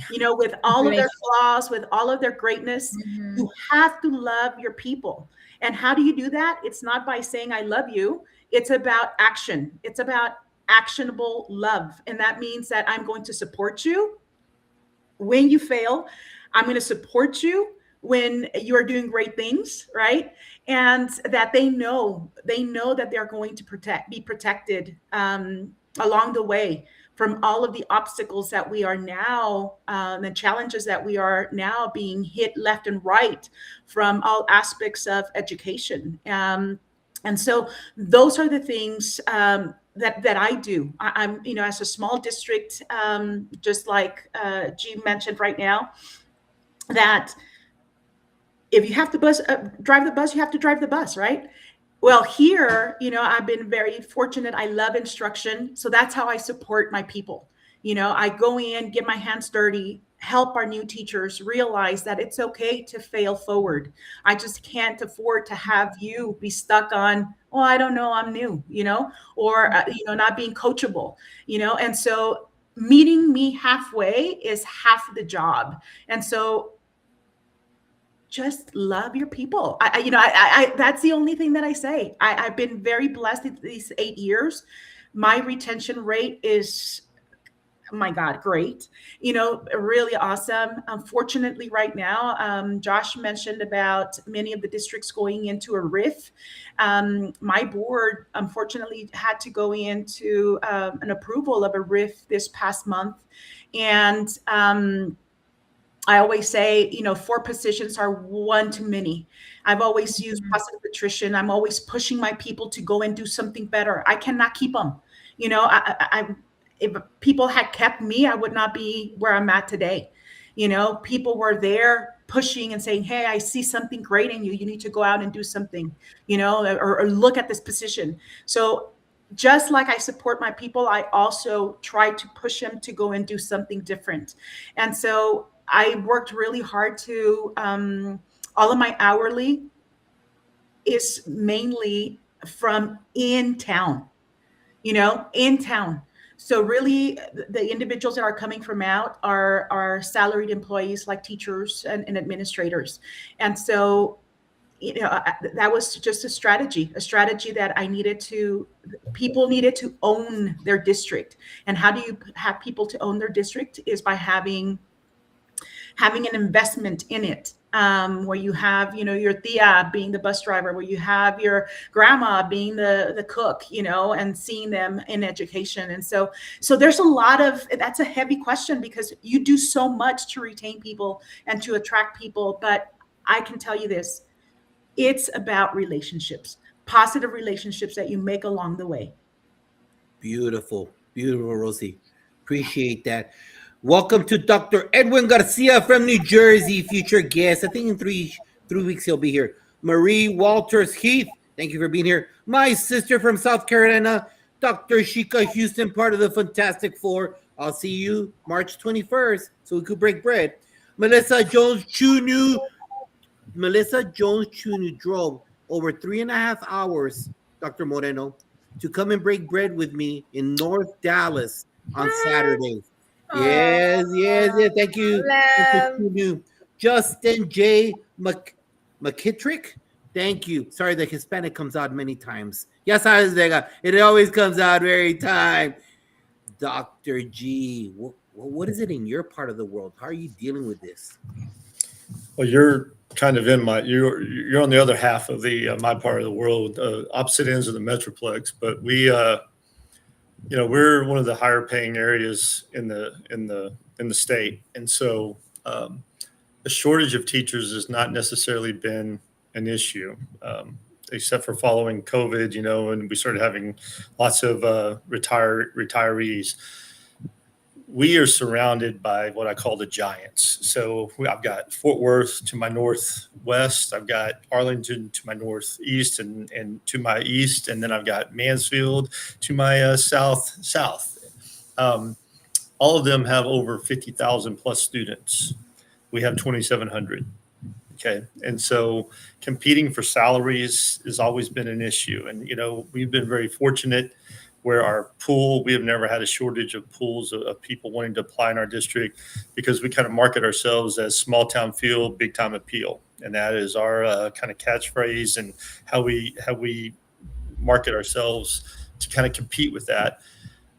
With all of their flaws, with all of their greatness, you have to love your people. And how do you do that? It's not by saying, I love you. It's about action. It's about actionable love. And that means that I'm going to support you when you fail. I'm going to support you when you're doing great things, right? And that they know that they're going to be protected along the way from all of the obstacles that we are now, the challenges that we are now being hit left and right from all aspects of education. And so those are the things that I do. I'm, as a small district, just like G mentioned right now, that if you have to drive the bus, you have to drive the bus, right? Well, here, I've been very fortunate. I love instruction. So that's how I support my people. I go in, get my hands dirty, help our new teachers realize that it's okay to fail forward. I just can't afford to have you be stuck on, well, I don't know, I'm new, or, not being coachable, and so meeting me halfway is half the job. And so just love your people. I that's the only thing that I say. I've been very blessed these 8 years. My retention rate is, oh my God, great. Really awesome. Unfortunately, right now, Josh mentioned about many of the districts going into a RIF. My board, unfortunately, had to go into an approval of a RIF this past month. And I always say, 4 positions are one too many. I've always used positive attrition. I'm always pushing my people to go and do something better. I cannot keep them. If people had kept me, I would not be where I'm at today. People were there pushing and saying, hey, I see something great in you. You need to go out and do something, or look at this position. So just like I support my people, I also try to push them to go and do something different. And so I worked really hard to, all of my hourly is mainly from in town, in town. So really the individuals that are coming from out are salaried employees like teachers and administrators. And so, that was just a strategy that people needed to own their district. And how do you have people to own their district is by having an investment in it, where you have, your tia being the bus driver, where you have your grandma being the cook, and seeing them in education. And so there's a lot of, that's a heavy question because you do so much to retain people and to attract people. But I can tell you this, it's about relationships, positive relationships that you make along the way. Beautiful, beautiful, Rosie. Appreciate that. Welcome to Dr. Edwin Garcia from New Jersey, future guest. I think in three weeks he'll be here. Marie Walters Heath, thank you for being here. My sister from South Carolina, Dr. Shika Houston, part of the Fantastic Four. I'll see you March 21st so we could break bread. Melissa Jones Chunu drove over 3.5 hours, Dr. Moreno, to come and break bread with me in North Dallas on Saturdays. Yes. Thank you. Love. Justin J. McKittrick. Thank you. Sorry, the Hispanic comes out many times. Yes, it always comes out very time. Dr. G, what is it in your part of the world? How are you dealing with this? Well, you're kind of you're on the other half of the my part of the world, opposite ends of the metroplex. But we, we're one of the higher paying areas in the state, and so a shortage of teachers has not necessarily been an issue, except for following COVID, and we started having lots of retirees. We are surrounded by what I call the giants. So I've got Fort Worth to my northwest. I've got Arlington to my northeast and to my east. And then I've got Mansfield to my south. All of them have over 50,000 plus students. We have 2,700. Okay. And so competing for salaries has always been an issue. And, we've been very fortunate where our pool, we have never had a shortage of pools of people wanting to apply in our district because we kind of market ourselves as small town feel, big time appeal. And that is our kind of catchphrase and how we market ourselves to kind of compete with that.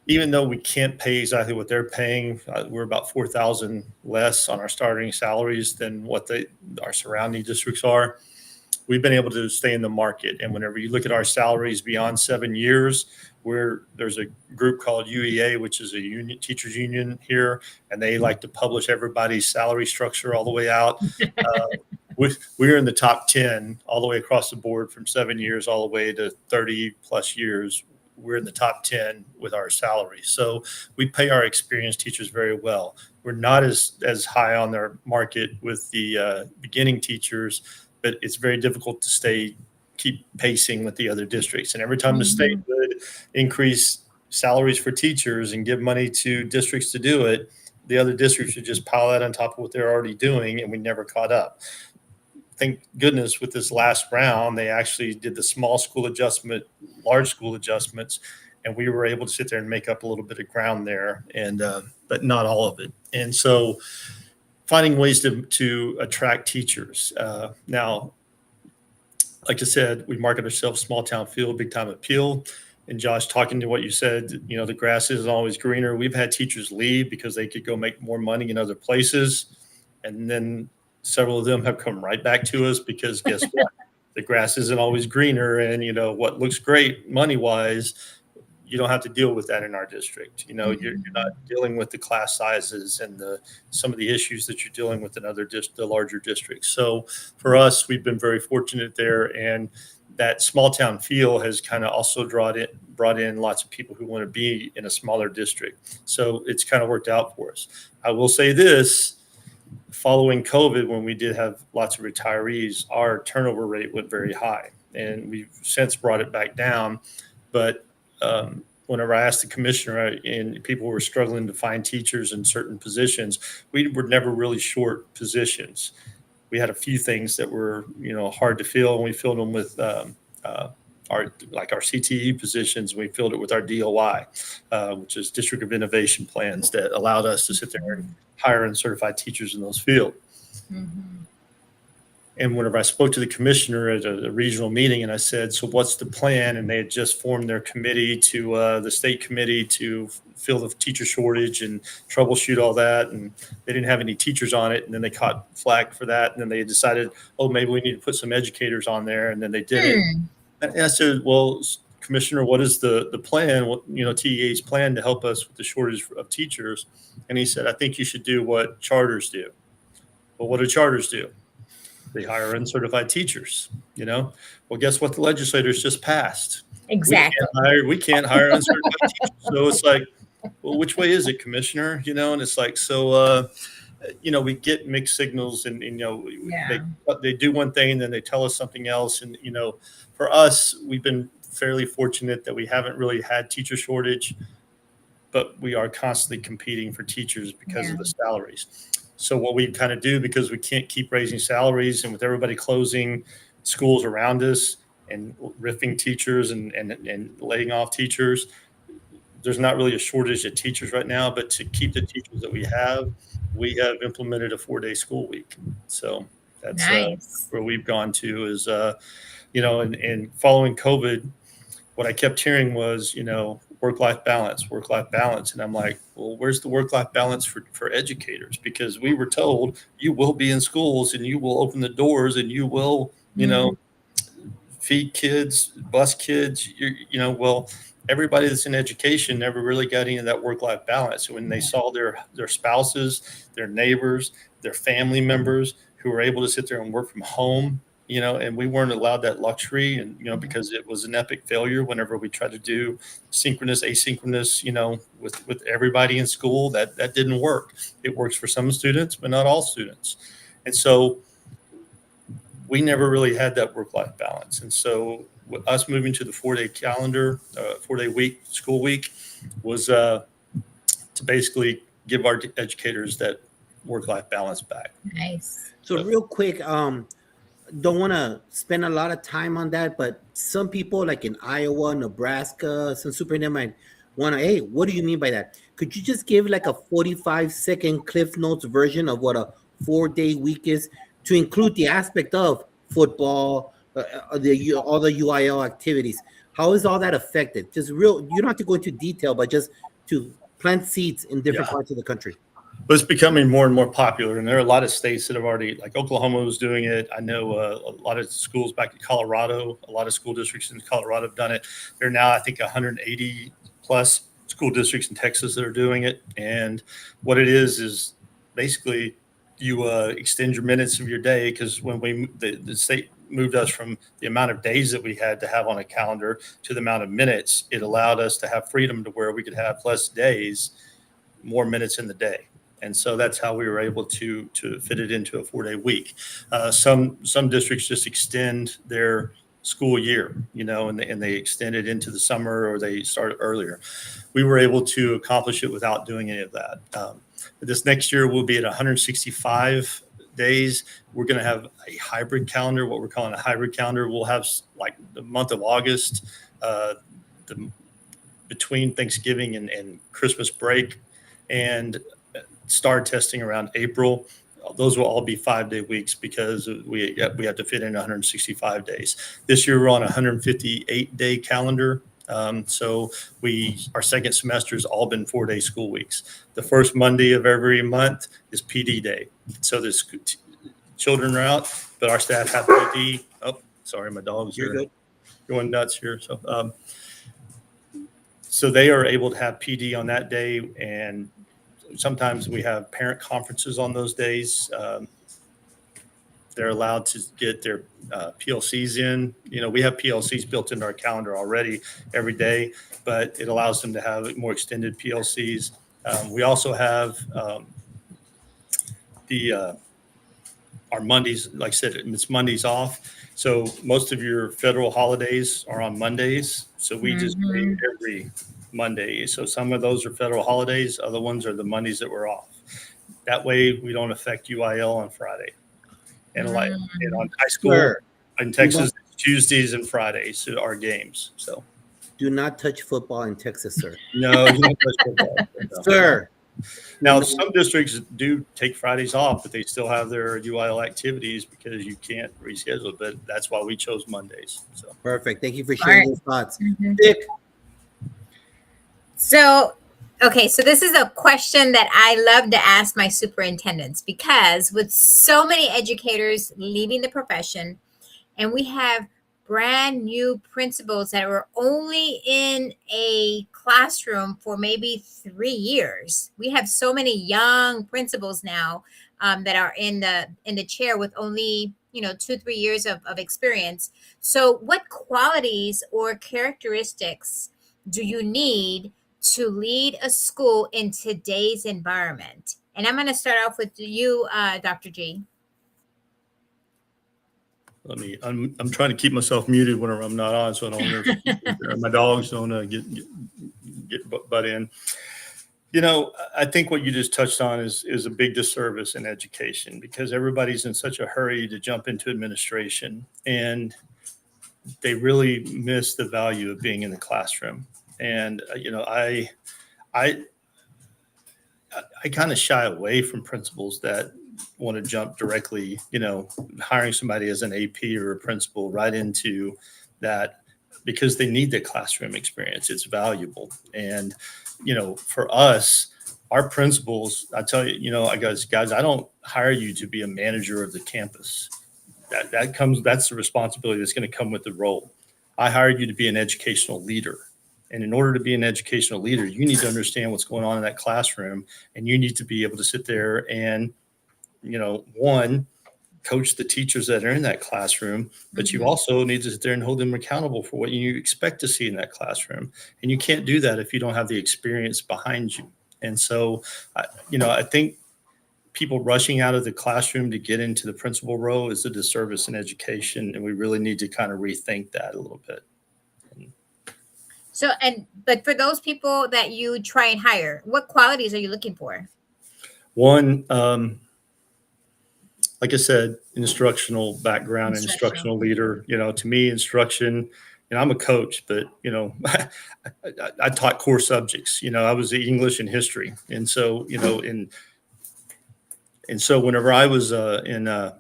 Even though we can't pay exactly what they're paying, we're about 4,000 less on our starting salaries than what our surrounding districts are. We've been able to stay in the market. And whenever you look at our salaries beyond 7 years, there's a group called UEA, which is a union, teachers union here, and they like to publish everybody's salary structure all the way out. We're in the top 10 all the way across the board from 7 years all the way to 30 plus years. We're in the top 10 with our salaries. So we pay our experienced teachers very well. We're not as high on their market with the beginning teachers, but it's very difficult to keep pacing with the other districts. And every time the state would increase salaries for teachers and give money to districts to do it, the other districts would just pile that on top of what they're already doing, and we never caught up. Thank goodness with this last round, they actually did the small school adjustment, large school adjustments, and we were able to sit there and make up a little bit of ground there, and but not all of it. And so finding ways to attract teachers. Now, like I said, we market ourselves small town feel, big time appeal. And Josh, talking to what you said, the grass isn't always greener. We've had teachers leave because they could go make more money in other places. And then several of them have come right back to us because guess what? The grass isn't always greener. And, what looks great money-wise, you don't have to deal with that in our district. You're not dealing with the class sizes and some of the issues that you're dealing with in the larger districts. So for us, we've been very fortunate there, and that small town feel has kind of also brought in lots of people who want to be in a smaller district. So it's kind of worked out for us. I will say this. Following COVID, when we did have lots of retirees, our turnover rate went very high, and we've since brought it back down. But whenever I asked the commissioner, and people were struggling to find teachers in certain positions, we were never really short positions. We had a few things that were, hard to fill, and we filled them with our CTE positions. We filled it with our DOI, which is District of Innovation Plans, that allowed us to sit there and hire and certify teachers in those fields. Mm-hmm. And whenever I spoke to the commissioner at a regional meeting, and I said, so what's the plan? And they had just formed their committee the state committee to fill the teacher shortage and troubleshoot all that. And they didn't have any teachers on it. And then they caught flack for that. And then they decided, maybe we need to put some educators on there. And then they did it. And I said, well, Commissioner, what is the plan? What, TEA's plan to help us with the shortage of teachers? And he said, I think you should do what charters do. Well, what do charters do? They hire uncertified teachers, Well, guess what the legislators just passed? Exactly. We can't hire uncertified teachers. So it's like, well, which way is it, Commissioner? And it's like, so, we get mixed signals, and, they do one thing and then they tell us something else. And, for us, we've been fairly fortunate that we haven't really had teacher shortage, but we are constantly competing for teachers because of the salaries. So what we kind of do, because we can't keep raising salaries, and with everybody closing schools around us and riffing teachers and laying off teachers, there's not really a shortage of teachers right now. But to keep the teachers that we have implemented a 4-day school week. So that's nice. Where we've gone to is, and following COVID, what I kept hearing was, work-life balance. And I'm like, well, where's the work-life balance for educators? Because we were told you will be in schools and you will open the doors and you will, feed kids, bus kids, well, everybody that's in education never really got into that work-life balance. When they saw their spouses, their neighbors, their family members who were able to sit there and work from home, and we weren't allowed that luxury, and, because it was an epic failure whenever we tried to do synchronous, asynchronous, with everybody in school, that didn't work. It works for some students, but not all students. And so we never really had that work-life balance. And so with us moving to the 4-day calendar, 4-day school week, was to basically give our educators that work-life balance back. Nice. So real quick, don't want to spend a lot of time on that, but some people like in Iowa, Nebraska, some superintendent might want to, hey, what do you mean by that? Could you just give like a 45-second Cliff Notes version of what a 4-day week is, to include the aspect of football, all the UIL activities? How is all that affected? Just you don't have to go into detail, but just to plant seeds in different parts of the country. But it's becoming more and more popular, and there are a lot of states that have already, like Oklahoma was doing it. I know a lot of schools back in Colorado, a lot of school districts in Colorado have done it. There are now, I think, 180 plus school districts in Texas that are doing it. And what it is basically you extend your minutes of your day, because when the state moved us from the amount of days that we had to have on a calendar to the amount of minutes, it allowed us to have freedom to where we could have less days, more minutes in the day. And so that's how we were able to fit it into a 4-day week. Some districts just extend their school year, and they extend it into the summer, or they start earlier. We were able to accomplish it without doing any of that. This next year we'll be at 165 days. We're going to have a hybrid calendar, what we're calling a hybrid calendar. We'll have like the month of August, between Thanksgiving and Christmas break, and start testing around April. Those will all be 5-day weeks, because we have to fit in 165 days. This year we're on a 158-day calendar. So our second semester has all been 4-day school weeks. The first Monday of every month is PD day. So the children are out, but our staff have PD. Oh, sorry, my dogs are going nuts here. So they are able to have PD on that day, and sometimes we have parent conferences on those days. They're allowed to get their PLCs in. We have PLCs built into our calendar already every day, but it allows them to have more extended PLCs. We also have our Mondays, like I said, it's Mondays off. So most of your federal holidays are on Mondays. So we just pay every Monday. So some of those are federal holidays. Other ones are the Mondays that we're off. That way we don't affect UIL on Friday. And on high school Sir, in Texas, Tuesdays and Fridays are our games. So do not touch football in Texas, sir. no, you don't touch football. No. Sir. Now, some districts do take Fridays off, but they still have their UIL activities because you can't reschedule. But that's why we chose Mondays. So Perfect. Thank you for sharing those thoughts. Mhm. Dick. So, okay, so this is a question that I love to ask my superintendents, because with so many educators leaving the profession, and we have brand new principals that were only in a classroom for maybe 3 years. We have so many young principals now that are in the chair with only 2-3 years of experience. So what qualities or characteristics do you need to lead a school in today's environment? And I'm going to start off with you, Dr. G. I'm trying to keep myself muted whenever I'm not on, so I don't my dogs don't get butt in. I think what you just touched on is a big disservice in education, because everybody's in such a hurry to jump into administration, and they really miss the value of being in the classroom. And I kind of shy away from principals that want to jump directly, hiring somebody as an AP or a principal right into that, because they need the classroom experience. It's valuable. And, for us, our principals, I tell you, guys, I don't hire you to be a manager of the campus. That's the responsibility that's going to come with the role. I hired you to be an educational leader. And in order to be an educational leader, you need to understand what's going on in that classroom, and you need to be able to sit there and, one, coach the teachers that are in that classroom, but you also need to sit there and hold them accountable for what you expect to see in that classroom. And you can't do that if you don't have the experience behind you. And so, I think people rushing out of the classroom to get into the principal role is a disservice in education, and we really need to kind of rethink that a little bit. So, but for those people that you try and hire, what qualities are you looking for? One, like I said, instructional background, instructional leader. To me, instruction. I'm a coach, but I taught core subjects. I was English and history, and so and so whenever I was in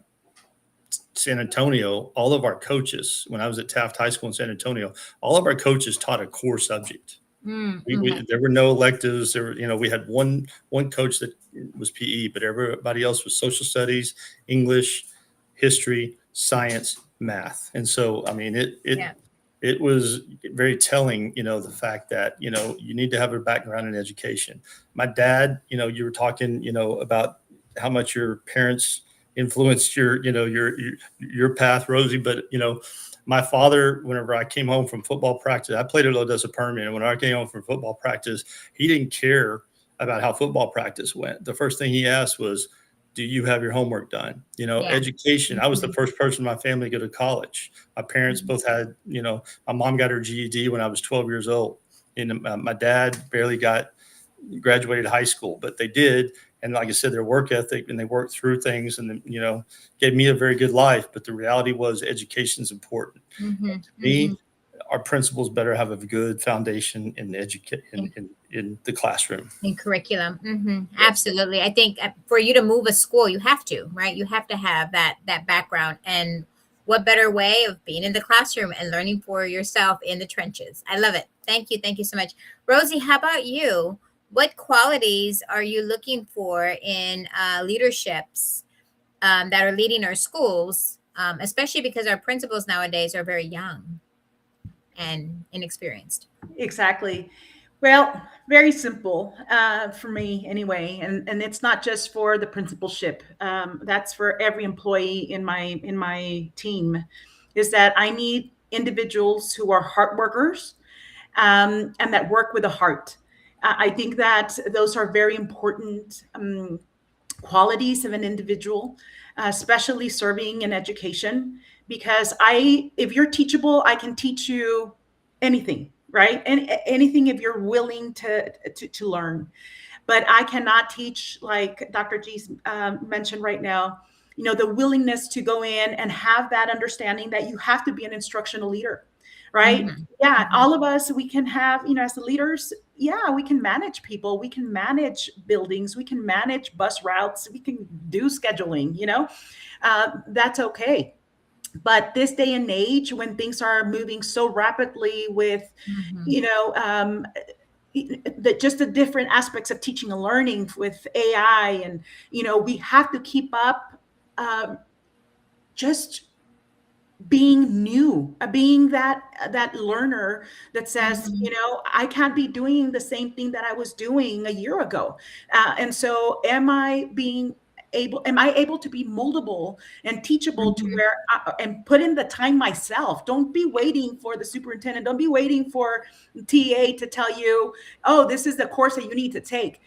San Antonio, all of our coaches, when I was at Taft High School in San Antonio, all of our coaches taught a core subject. There were no electives. We had one coach that was PE, but everybody else was social studies, English, history, science, math. And so, it was very telling, the fact that, you need to have a background in education. My dad, you were talking, about how much your parents influenced your path, Rosie. But, my father, whenever I came home from football practice, I played at Odessa Permian. And when I came home from football practice, he didn't care about how football practice went. The first thing he asked was, do you have your homework done? Education. I was the first person in my family to go to college. My parents both had, my mom got her GED when I was 12 years old. And my dad barely graduated high school, but they did. And like I said, their work ethic, and they worked through things, and, gave me a very good life. But the reality was education is important. To me, our principals better have a good foundation in the classroom. In curriculum. Absolutely. I think for you to move a school, you have to, right? You have to have that background. And what better way of being in the classroom and learning for yourself in the trenches? I love it. Thank you. Thank you so much. Rosie, how about you? What qualities are you looking for in leaderships that are leading our schools, especially because our principals nowadays are very young and inexperienced? Exactly. Well, very simple for me anyway, and it's not just for the principalship. That's for every employee in my team. Is that I need individuals who are heart workers, and that work with a heart. I think that those are very important qualities of an individual, especially serving in education. Because if you're teachable, I can teach you anything, right? And anything if you're willing to learn. But I cannot teach, like Dr. G's mentioned right now, the willingness to go in and have that understanding that you have to be an instructional leader, right? Mhm. Yeah, Mhm. all of us, we can have, as the leaders, yeah, we can manage people, we can manage buildings, we can manage bus routes, we can do scheduling, that's okay. But this day and age, when things are moving so rapidly with, Mhm. you know, just the different aspects of teaching and learning with AI, and we have to keep up, just being new, being that learner that says, Mhm. I can't be doing the same thing that I was doing a year ago. And so am I able to be moldable and teachable to Mhm. where and put in the time myself? Don't be waiting for the superintendent, don't be waiting for TA to tell you, oh, this is the course that you need to take.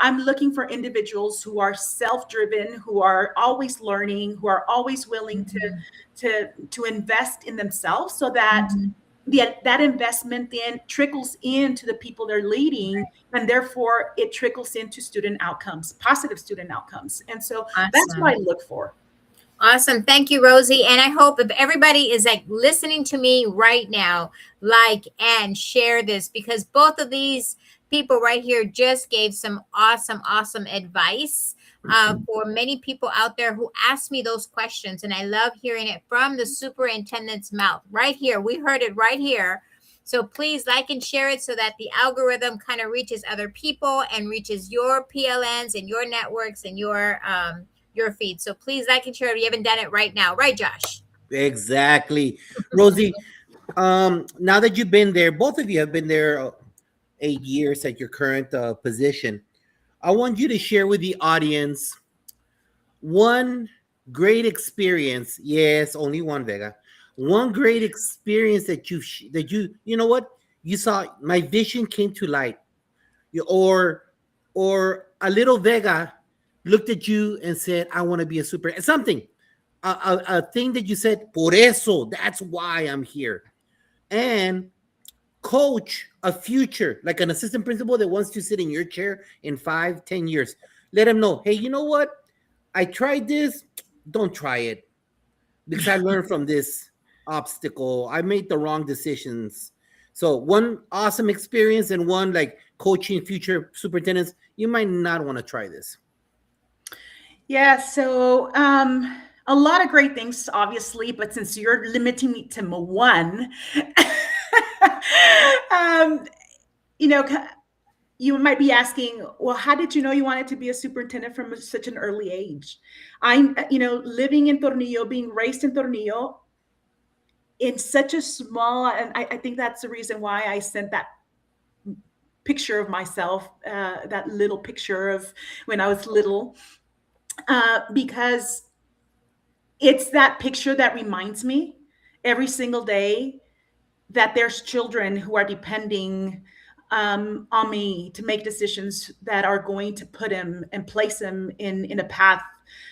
I'm looking for individuals who are self-driven, who are always learning, who are always willing Mhm. to invest in themselves, so that Mhm. that investment then trickles into the people they're leading, and therefore it trickles into student outcomes, positive student outcomes. And so that's what I Awesome. look for. Awesome. Thank you, Rosie. And I hope if everybody is like listening to me right now, like and share this, because both of these people right here just gave some awesome, awesome advice for many people out there who ask me those questions. And I love hearing it from the superintendent's mouth right here. We heard it right here. So please like and share it so that the algorithm kind of reaches other people and reaches your PLNs and your networks and your feed. So please like and share if you haven't done it right now. Right, Josh? Exactly. Rosie, now that you've been there, both of you have been there 8 years at your current position. I want you to share with the audience one great experience. Yes, only one, Vega. One great experience that you know what, you saw my vision came to light. Or a little Vega looked at you and said, I want to be a super something, a thing that you said, por eso, that's why I'm here. And coach a future, like an assistant principal that wants to sit in your chair in 5, 10 years. Let him know, hey, you know what? I tried this. Don't try it because I learned from this obstacle. I made the wrong decisions. So one awesome experience and one like coaching future superintendents. You might not want to try this. Yeah, so a lot of great things, obviously, but since you're limiting me to one, um, you know, you might be asking, well, how did you know you wanted to be a superintendent from such an early age? I'm, living in Tornillo, being raised in Tornillo, in such a small, and I think that's the reason why I sent that picture of myself, that little picture of when I was little, because it's that picture that reminds me every single day that there's children who are depending on me to make decisions that are going to put him and place him in a path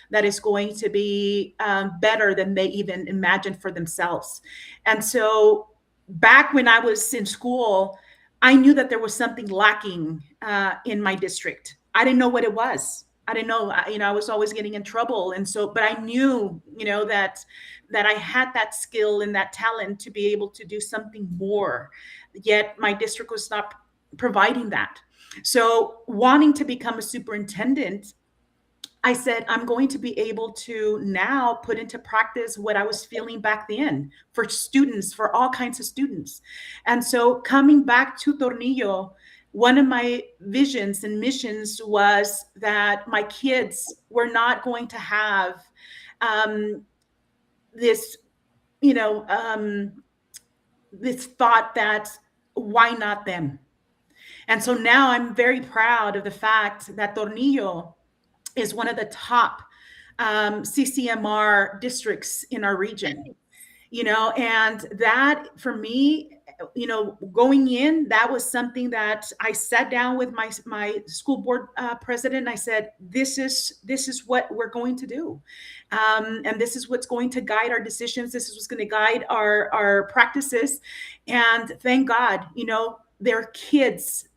that is going to be better than they even imagined for themselves. And so back when I was in school, I knew that there was something lacking in my district. I didn't know what it was. I didn't know, I was always getting in trouble. And so, but I knew, that I had that skill and that talent to be able to do something more. Yet my district was not providing that. So, wanting to become a superintendent, I said, I'm going to be able to now put into practice what I was feeling back then for students, for all kinds of students. And so, coming back to Tornillo, one of my visions and missions was that my kids were not going to have this, you know, um, this thought that why not them? And so now I'm very proud of the fact that Tornillo is one of the top CCMR districts in our region. And that for me, going in, that was something that I sat down with my school board president. I said, this is what we're going to do. And this is what's going to guide our decisions. This is what's going to guide our practices. And thank God, there are kids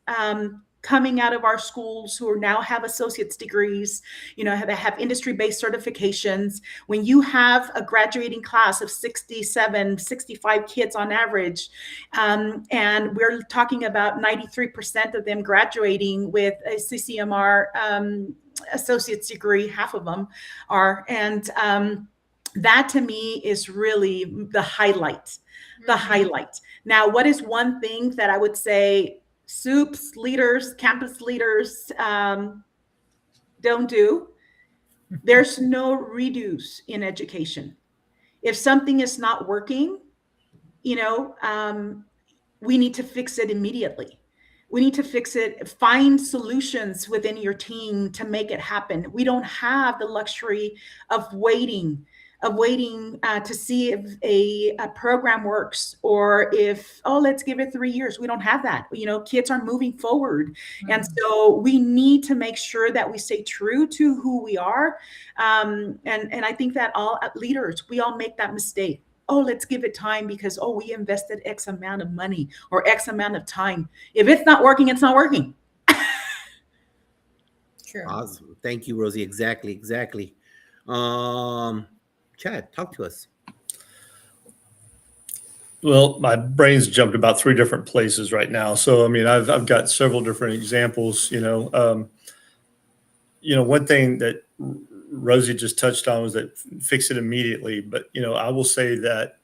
coming out of our schools who now have associate's degrees, that have industry-based certifications. When you have a graduating class of 67, 65 kids on average, and we're talking about 93% of them graduating with a CCMR associate's degree, half of them are, and that to me is really the highlight. Now, what is one thing that I would say SUPS leaders, campus leaders don't do? There's no redos in education. If something is not working, we need to fix it immediately. We need to fix it, find solutions within your team to make it happen. We don't have the luxury of waiting to see if a program works, or if, let's give it 3 years. We don't have that. Kids are moving forward. Mm-hmm. And so we need to make sure that we stay true to who we are. And I think that all leaders, we all make that mistake. Let's give it time because, we invested X amount of money or X amount of time. If it's not working, it's not working. True. Awesome. Thank you, Rosie. Exactly. Chad, talk to us. Well, my brain's jumped about 3 different places right now. So, I mean, I've got several different examples, one thing that Rosie just touched on was that fix it immediately. But, I will say that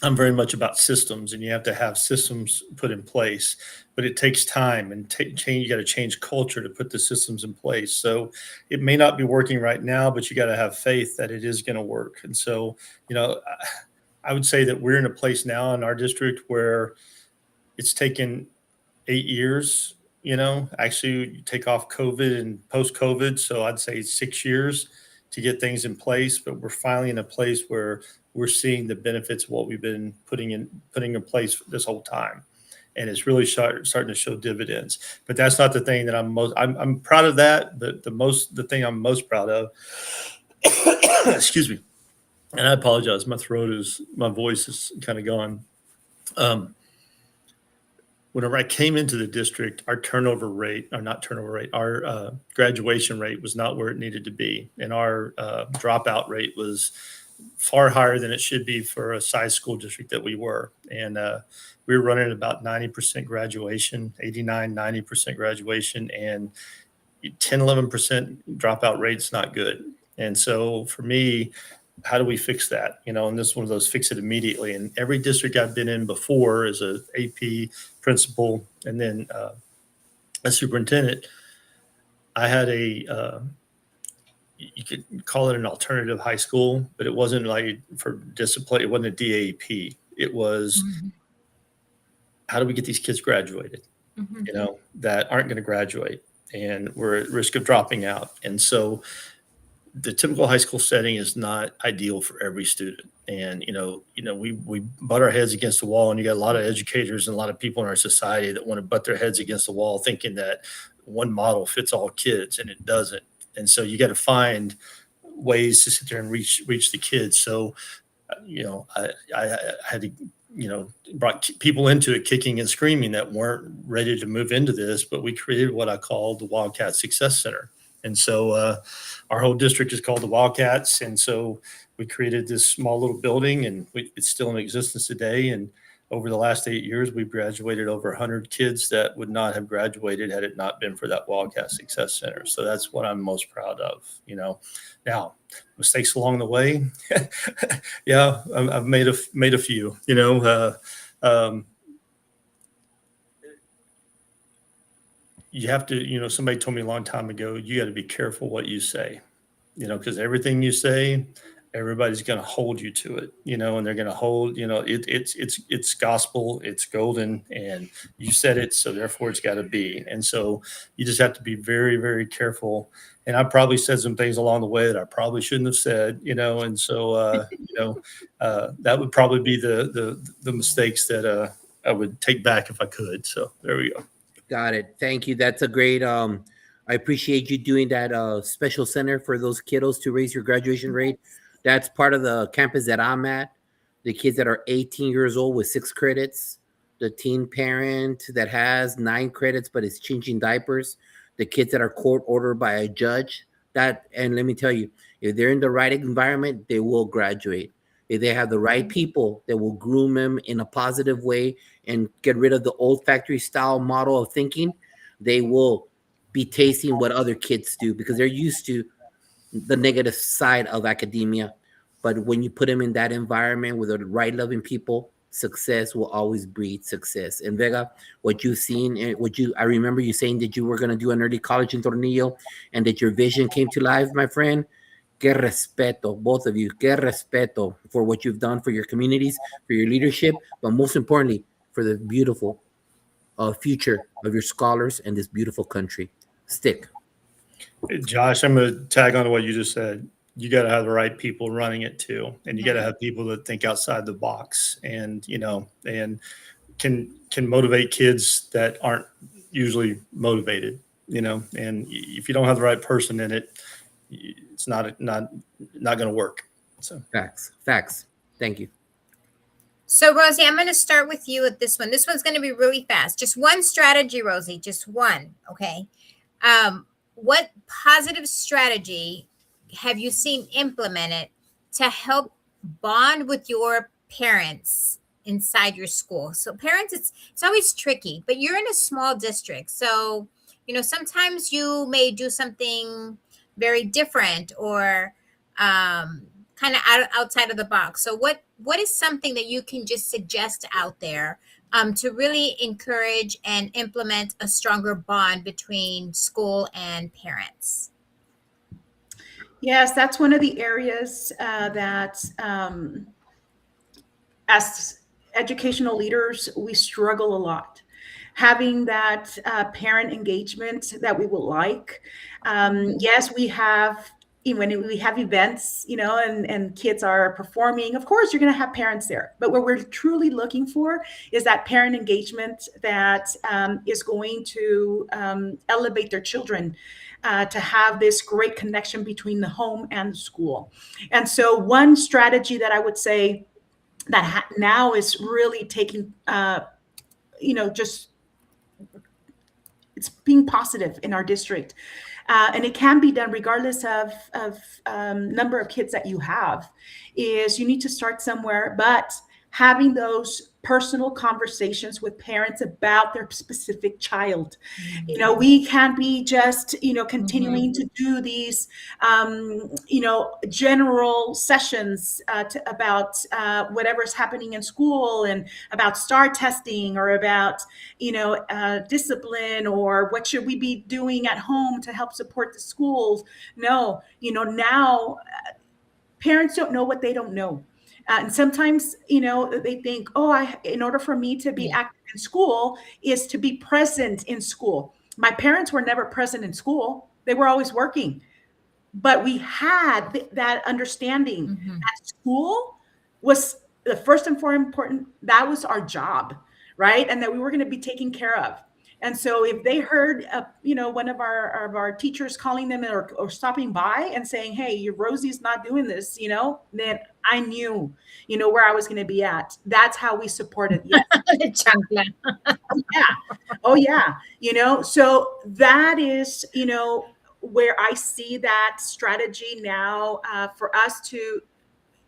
I'm very much about systems, and you have to have systems put in place, but it takes time and change. You got to change culture to put the systems in place. So it may not be working right now, but you got to have faith that it is going to work. And so, I would say that we're in a place now in our district where it's taken 8 years, actually you take off COVID and post-COVID. So I'd say 6 years to get things in place, but we're finally in a place where we're seeing the benefits of what we've been putting in place this whole time. And it's really starting to show dividends. But that's not the thing that I'm proud of that, but the thing I'm most proud of, excuse me, and I apologize, my voice is kind of gone. Whenever I came into the district, our our graduation rate was not where it needed to be. And our dropout rate was far higher than it should be for a size school district that we were. And we were running about 90% graduation, 89, 90% graduation, and 10, 11% dropout rate's not good. And so for me, how do we fix that? And this is one of those fix it immediately. And every district I've been in before as a AP principal and then a superintendent, I had you could call it an alternative high school, but it wasn't like for discipline. It wasn't a DAP. It was, how do we get these kids graduated, that aren't going to graduate and we're at risk of dropping out. And so the typical high school setting is not ideal for every student. And, we butt our heads against the wall, and you got a lot of educators and a lot of people in our society that want to butt their heads against the wall thinking that one model fits all kids, and it doesn't. And so you got to find ways to sit there and reach the kids. So, I had to, brought people into it kicking and screaming that weren't ready to move into this, but we created what I call the Wildcat Success Center. And so our whole district is called the Wildcats. And so we created this small little building, and it's still in existence today. And over the last 8 years, we've graduated over 100 kids that would not have graduated had it not been for that Wildcat Success Center. So that's what I'm most proud of. Now mistakes along the way. Yeah, I've made a few, you have to, somebody told me a long time ago, you got to be careful what you say, because everything you say everybody's going to hold you to it, and they're going to hold, it's gospel, it's golden, and you said it, so therefore it's got to be. And so you just have to be very, very careful. And I probably said some things along the way that I probably shouldn't have said, and so, that would probably be the mistakes that I would take back if I could. So there we go. Got it. Thank you. That's a great, I appreciate you doing that special center for those kiddos to raise your graduation rate. That's part of the campus that I'm at. The kids that are 18 years old with 6 credits, the teen parent that has 9 credits but is changing diapers, the kids that are court ordered by a judge. And let me tell you, if they're in the right environment, they will graduate. If they have the right people that will groom them in a positive way and get rid of the old factory style model of thinking, they will be tasting what other kids do because they're used to the negative side of academia. But when you put them in that environment with the right loving people, success will always breed success. And Vega, what you've seen, I remember you saying that you were going to do an early college in Tornillo and that your vision came to life, my friend. Que respeto, both of you. Que respeto for what you've done for your communities, for your leadership, but most importantly, for the beautiful future of your scholars and this beautiful country. Stick. Josh, I'm going to tag on to what you just said. You got to have the right people running it too, and you got to have people that think outside the box, and and can motivate kids that aren't usually motivated. And if you don't have the right person in it, it's not going to work. So Facts. Thank you. So, Rosie, I'm going to start with you with this one. This one's going to be really fast. Just one strategy, Rosie. Just one. Okay. What positive strategy have you seen implemented to help bond with your parents inside your school? So parents, it's always tricky, but you're in a small district. So, sometimes you may do something very different or kind of outside of the box. So what is something that you can just suggest out there to really encourage and implement a stronger bond between school and parents? Yes, that's one of the areas that as educational leaders, we struggle a lot. Having that parent engagement that we would like. Yes, we have, when we have events, and kids are performing, of course, you're going to have parents there. But what we're truly looking for is that parent engagement that is going to elevate their children to have this great connection between the home and the school. And so one strategy that I would say that now is really taking, just it's being positive in our district. And it can be done regardless of number of kids that you have, is you need to start somewhere, but having those personal conversations with parents about their specific child. We can't be just, continuing to do these, general sessions about whatever's happening in school and about STAR testing or about, discipline or what should we be doing at home to help support the schools. No, now parents don't know what they don't know. And sometimes, they think, in order for me to be active in school is to be present in school. My parents were never present in school. They were always working. But we had that understanding that school was the first and foremost important. That was our job, right? And that we were going to be taken care of. And so if they heard, one of our teachers calling them or stopping by and saying, hey, your Rosie's not doing this, then I knew, where I was going to be at. That's how we supported. Yes. Oh, yeah. So that is, where I see that strategy now for us to,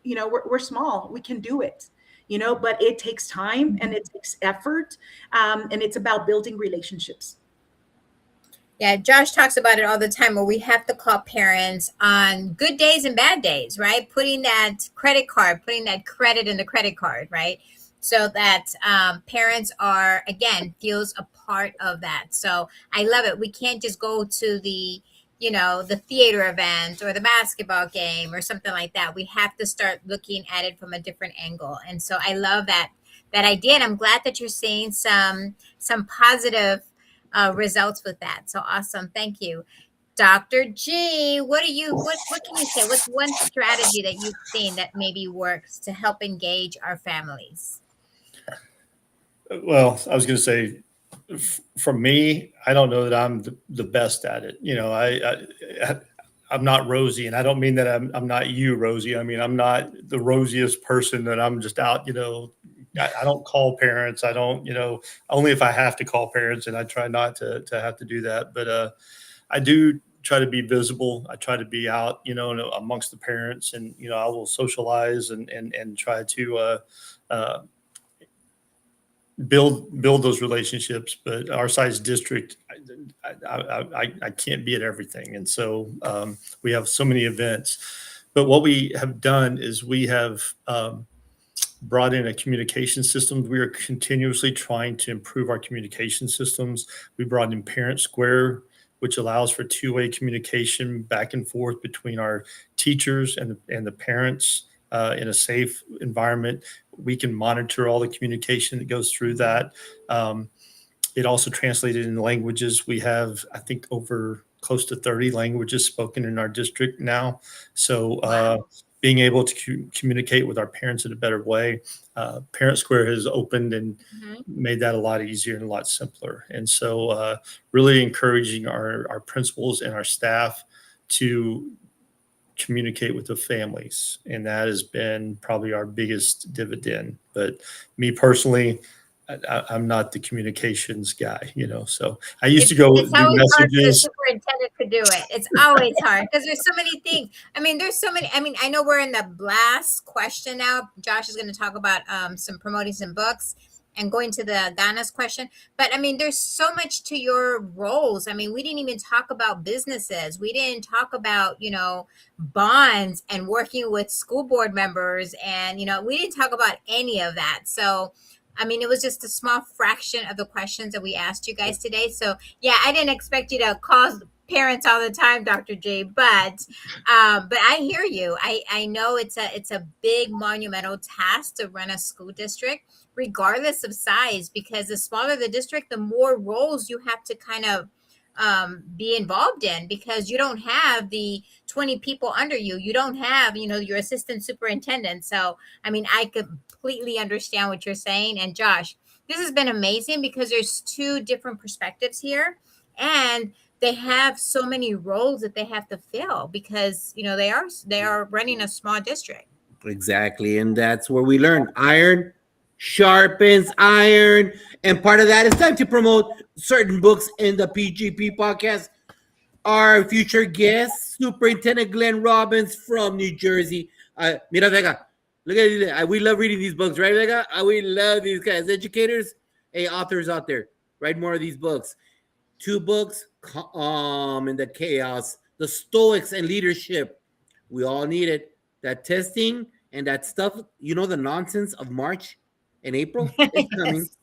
we're small, we can do it. But it takes time and it takes effort, and it's about building relationships. Yeah, Josh talks about it all the time where we have to call parents on good days and bad days, right? Putting that credit in the credit card, right? So that parents feels a part of that. So I love it. We can't just go to the the theater event or the basketball game or something like that. We have to start looking at it from a different angle. And so I love that idea, and I'm glad that you're seeing some positive results with that. So awesome. Thank you. Dr. G, what can you say? What's one strategy that you've seen that maybe works to help engage our families? Well, I was going to say, for me, I don't know that I'm the best at it. I'm not Rosie, and I don't mean that I'm not you, Rosie. I mean, I'm not the rosiest person that I'm just out, I don't call parents. I don't, only if I have to call parents, and I try not to have to do that. But I do try to be visible. I try to be out, amongst the parents, and, I will socialize and try to build those relationships. But our size district, I can't be at everything. And so we have so many events. But what we have done is we have brought in a communication system. We are continuously trying to improve our communication systems. We brought in Parent Square, which allows for two-way communication back and forth between our teachers and the parents in a safe environment. We can monitor all the communication that goes through that. It also translated in languages. We have, I think, over close to 30 languages spoken in our district now. So Wow. Being able to communicate with our parents in a better way. Parent Square has opened and made that a lot easier and a lot simpler. And so really encouraging our principals and our staff to communicate with the families. And that has been probably our biggest dividend. But me personally, I'm not the communications guy, so I used to go It's do always hard for the messages. superintendent to do it. It's always hard because there's so many things. I mean, I know we're in the last question now. Josh is going to talk about some promoting some books and going to the Ghana's question. But I mean, there's so much to your roles. I mean, we didn't even talk about businesses. We didn't talk about, bonds and working with school board members. And, we didn't talk about any of that. So, I mean, it was just a small fraction of the questions that we asked you guys today. So, yeah, I didn't expect you to call parents all the time, Dr. J, but I hear you. I know it's a big monumental task to run a school district, regardless of size, because the smaller the district, the more roles you have to kind of be involved in, because you don't have the 20 people under you. You don't have, your assistant superintendent. So, I mean, I completely understand what you're saying. And Josh, this has been amazing because there's two different perspectives here, and they have so many roles that they have to fill because, they are running a small district. Exactly. And that's where we learn iron sharpens iron. And part of that is time to promote certain books in the PGP podcast. Our future guest, Superintendent Glenn Robbins from New Jersey. Mira, Vega, look at it. We love reading these books, right, Vega? We love these guys. Educators, hey, authors out there, write more of these books. 2 books, in the chaos, the Stoics and leadership. We all need it. That testing and that stuff, the nonsense of March and April is coming. Yes.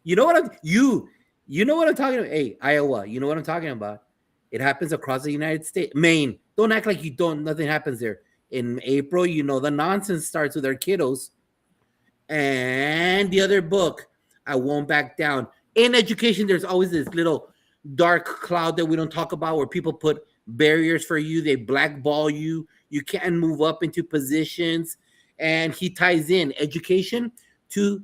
You know what I'm talking about? Hey, Iowa, you know what I'm talking about? It happens across the United States. Maine, don't act like nothing happens there. In April, the nonsense starts with our kiddos. And the other book, I Won't Back Down. In education, there's always this little dark cloud that we don't talk about where people put barriers for you. They blackball you. You can't move up into positions. And he ties in education to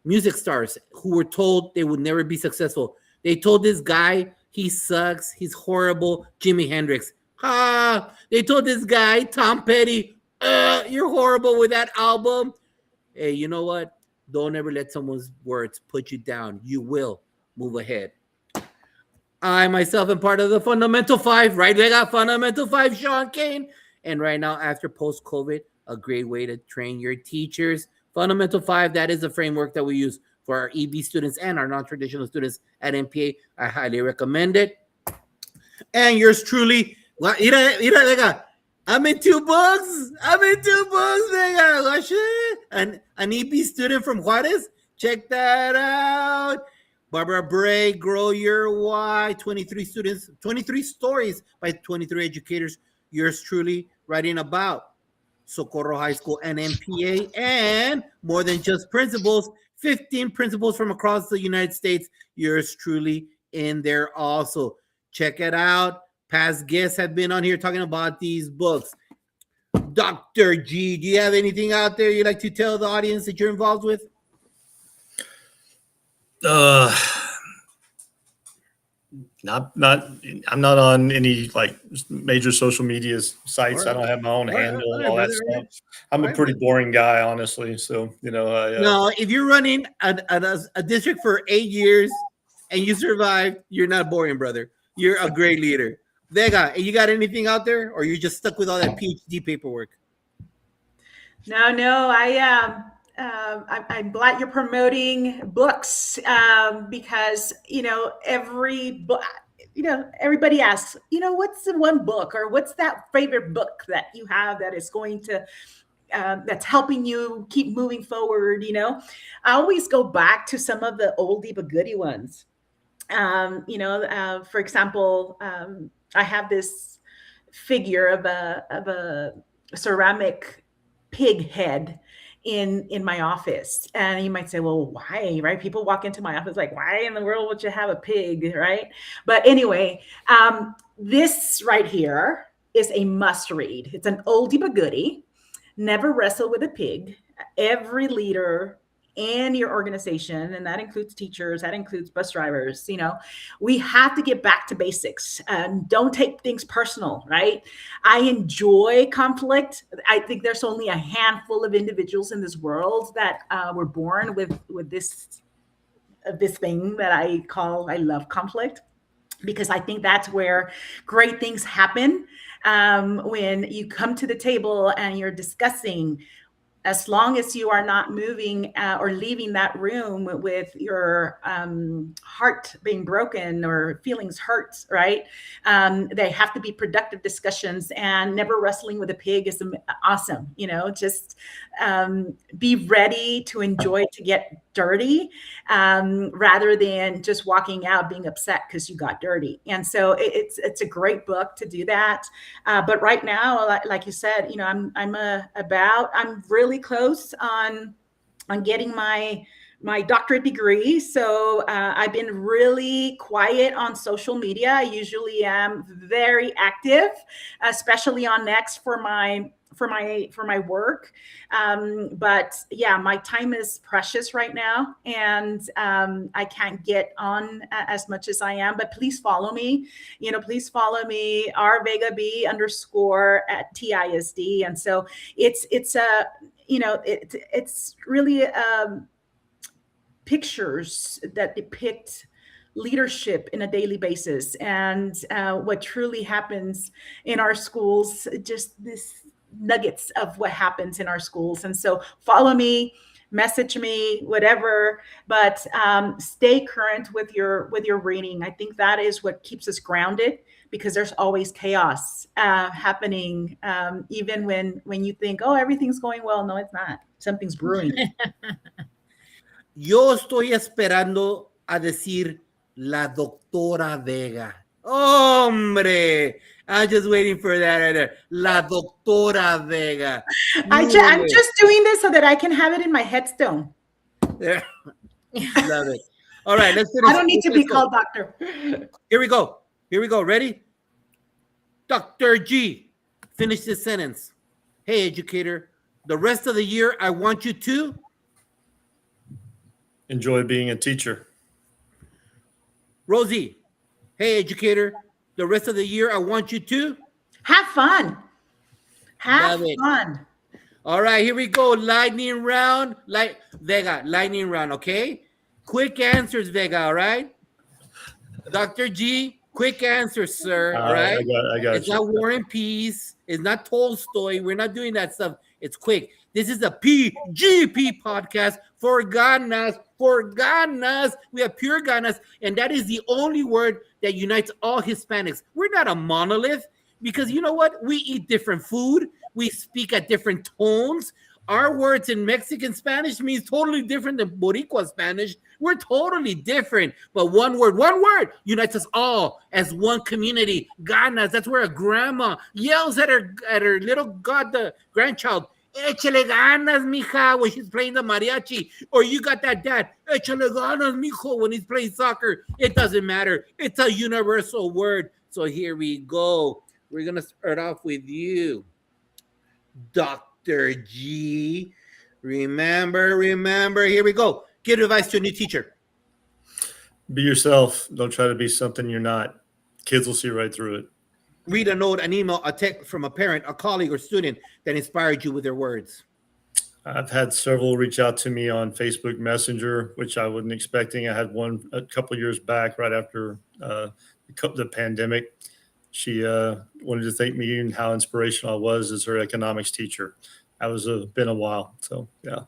music stars who were told they would never be successful. They told this guy he sucks, he's horrible, Jimi Hendrix. They told this guy, Tom Petty, you're horrible with that album. Hey, you know what? Don't ever let someone's words put you down. You will move ahead. I myself am part of the Fundamental 5, right? They got Fundamental 5, Sean Kane. And right now, after post-COVID, a great way to train your teachers. Fundamental 5, that is the framework that we use for our EB students and our non-traditional students at MPA. I highly recommend it. And yours truly, I'm in 2 books. An EB student from Juarez. Check that out. Barbara Bray, Grow Your Why, 23 students, 23 stories by 23 educators. Yours truly, writing about Socorro High School and MPA, and more than just principals, 15 principals from across the United States. Yours truly in there also. Check it out. Past guests have been on here talking about these books. Dr. G, do you have anything out there you'd like to tell the audience that you're involved with? I'm not on any like major social media sites. I don't have my own handle and all that stuff. I'm a pretty boring guy, honestly. So, no, if you're running a district for 8 years and you survived, you're not boring, brother. You're a great leader. Vega, you got anything out there, or you just stuck with all that PhD paperwork? No, I'm glad you're promoting books because everybody asks, what's the one book or what's that favorite book that you have that is going to that's helping you keep moving forward. I always go back to some of the oldie but goodie ones. For example, I have this figure of a ceramic pig head in my office. And you might say, well, why, right? People walk into my office like, why in the world would you have a pig, right? But anyway, this right here is a must read. It's an oldie but goodie. Never Wrestle with a Pig. Every leader in your organization, and that includes teachers, that includes bus drivers, we have to get back to basics. Don't take things personal, right? I enjoy conflict. I think there's only a handful of individuals in this world that were born with this thing that I love conflict, because I think that's where great things happen. When you come to the table and you're discussing, as long as you are not moving or leaving that room with your heart being broken or feelings hurt, right? They have to be productive discussions, and never wrestling with a pig is awesome. Just be ready to enjoy to get dirty rather than just walking out being upset because you got dirty. And so it's a great book to do that. But right now, like you said, I'm really close on getting my doctorate degree. So I've been really quiet on social media. I usually am very active, especially on Next for my work. But yeah, my time is precious right now, and I can't get on as much as I am, but please follow me. Please follow me, rvegab _ TISD. And so it's really pictures that depict leadership in a daily basis, and what truly happens in our schools, just this nuggets of what happens in our schools. And so follow me, message me, whatever, but stay current with your reading. I think that is what keeps us grounded, because there's always chaos happening, even when you think, oh, everything's going well. No, it's not. Something's brewing. Yo estoy esperando a decir la doctora Vega. Hombre, I'm just waiting for that right there. La doctora Vega. I'm just doing this so that I can have it in my headstone. Yeah. Love it. All right, let's finish. I don't need to be called doctor. Here we go. Ready? Dr. G, finish this sentence. Hey, educator, the rest of the year, I want you to enjoy being a teacher. Rosie, hey, educator, the rest of the year, I want you to have fun. Have fun. All right, here we go. Lightning round. Vega, lightning round, okay? Quick answers, Vega, all right? Dr. G, quick answers, sir, all right? I got it's not War and Peace. It's not Tolstoy. We're not doing that stuff. It's quick. This is a PGP podcast for ganas. We have pure ganas, and that is the only word that unites all Hispanics. We're not a monolith, because you know what? We eat different food. We speak at different tones. Our words in Mexican Spanish means totally different than Boricua Spanish. We're totally different, but one word unites us all as one community. Ganas. That's where a grandma yells at her little the grandchild. Échale ganas, mija, when she's playing the mariachi. Or you got that dad, échale ganas, mijo, when he's playing soccer. It doesn't matter. It's a universal word. So here we go. We're going to start off with you, Dr. G. Remember, here we go. Give advice to a new teacher. Be yourself. Don't try to be something you're not. Kids will see right through it. Read a note, an email, a text from a parent, a colleague, or student that inspired you with their words. I've had several reach out to me on Facebook Messenger, which I wasn't expecting. I had one a couple of years back, right after the pandemic. She wanted to thank me and how inspirational I was as her economics teacher. That was been a while. So, yeah.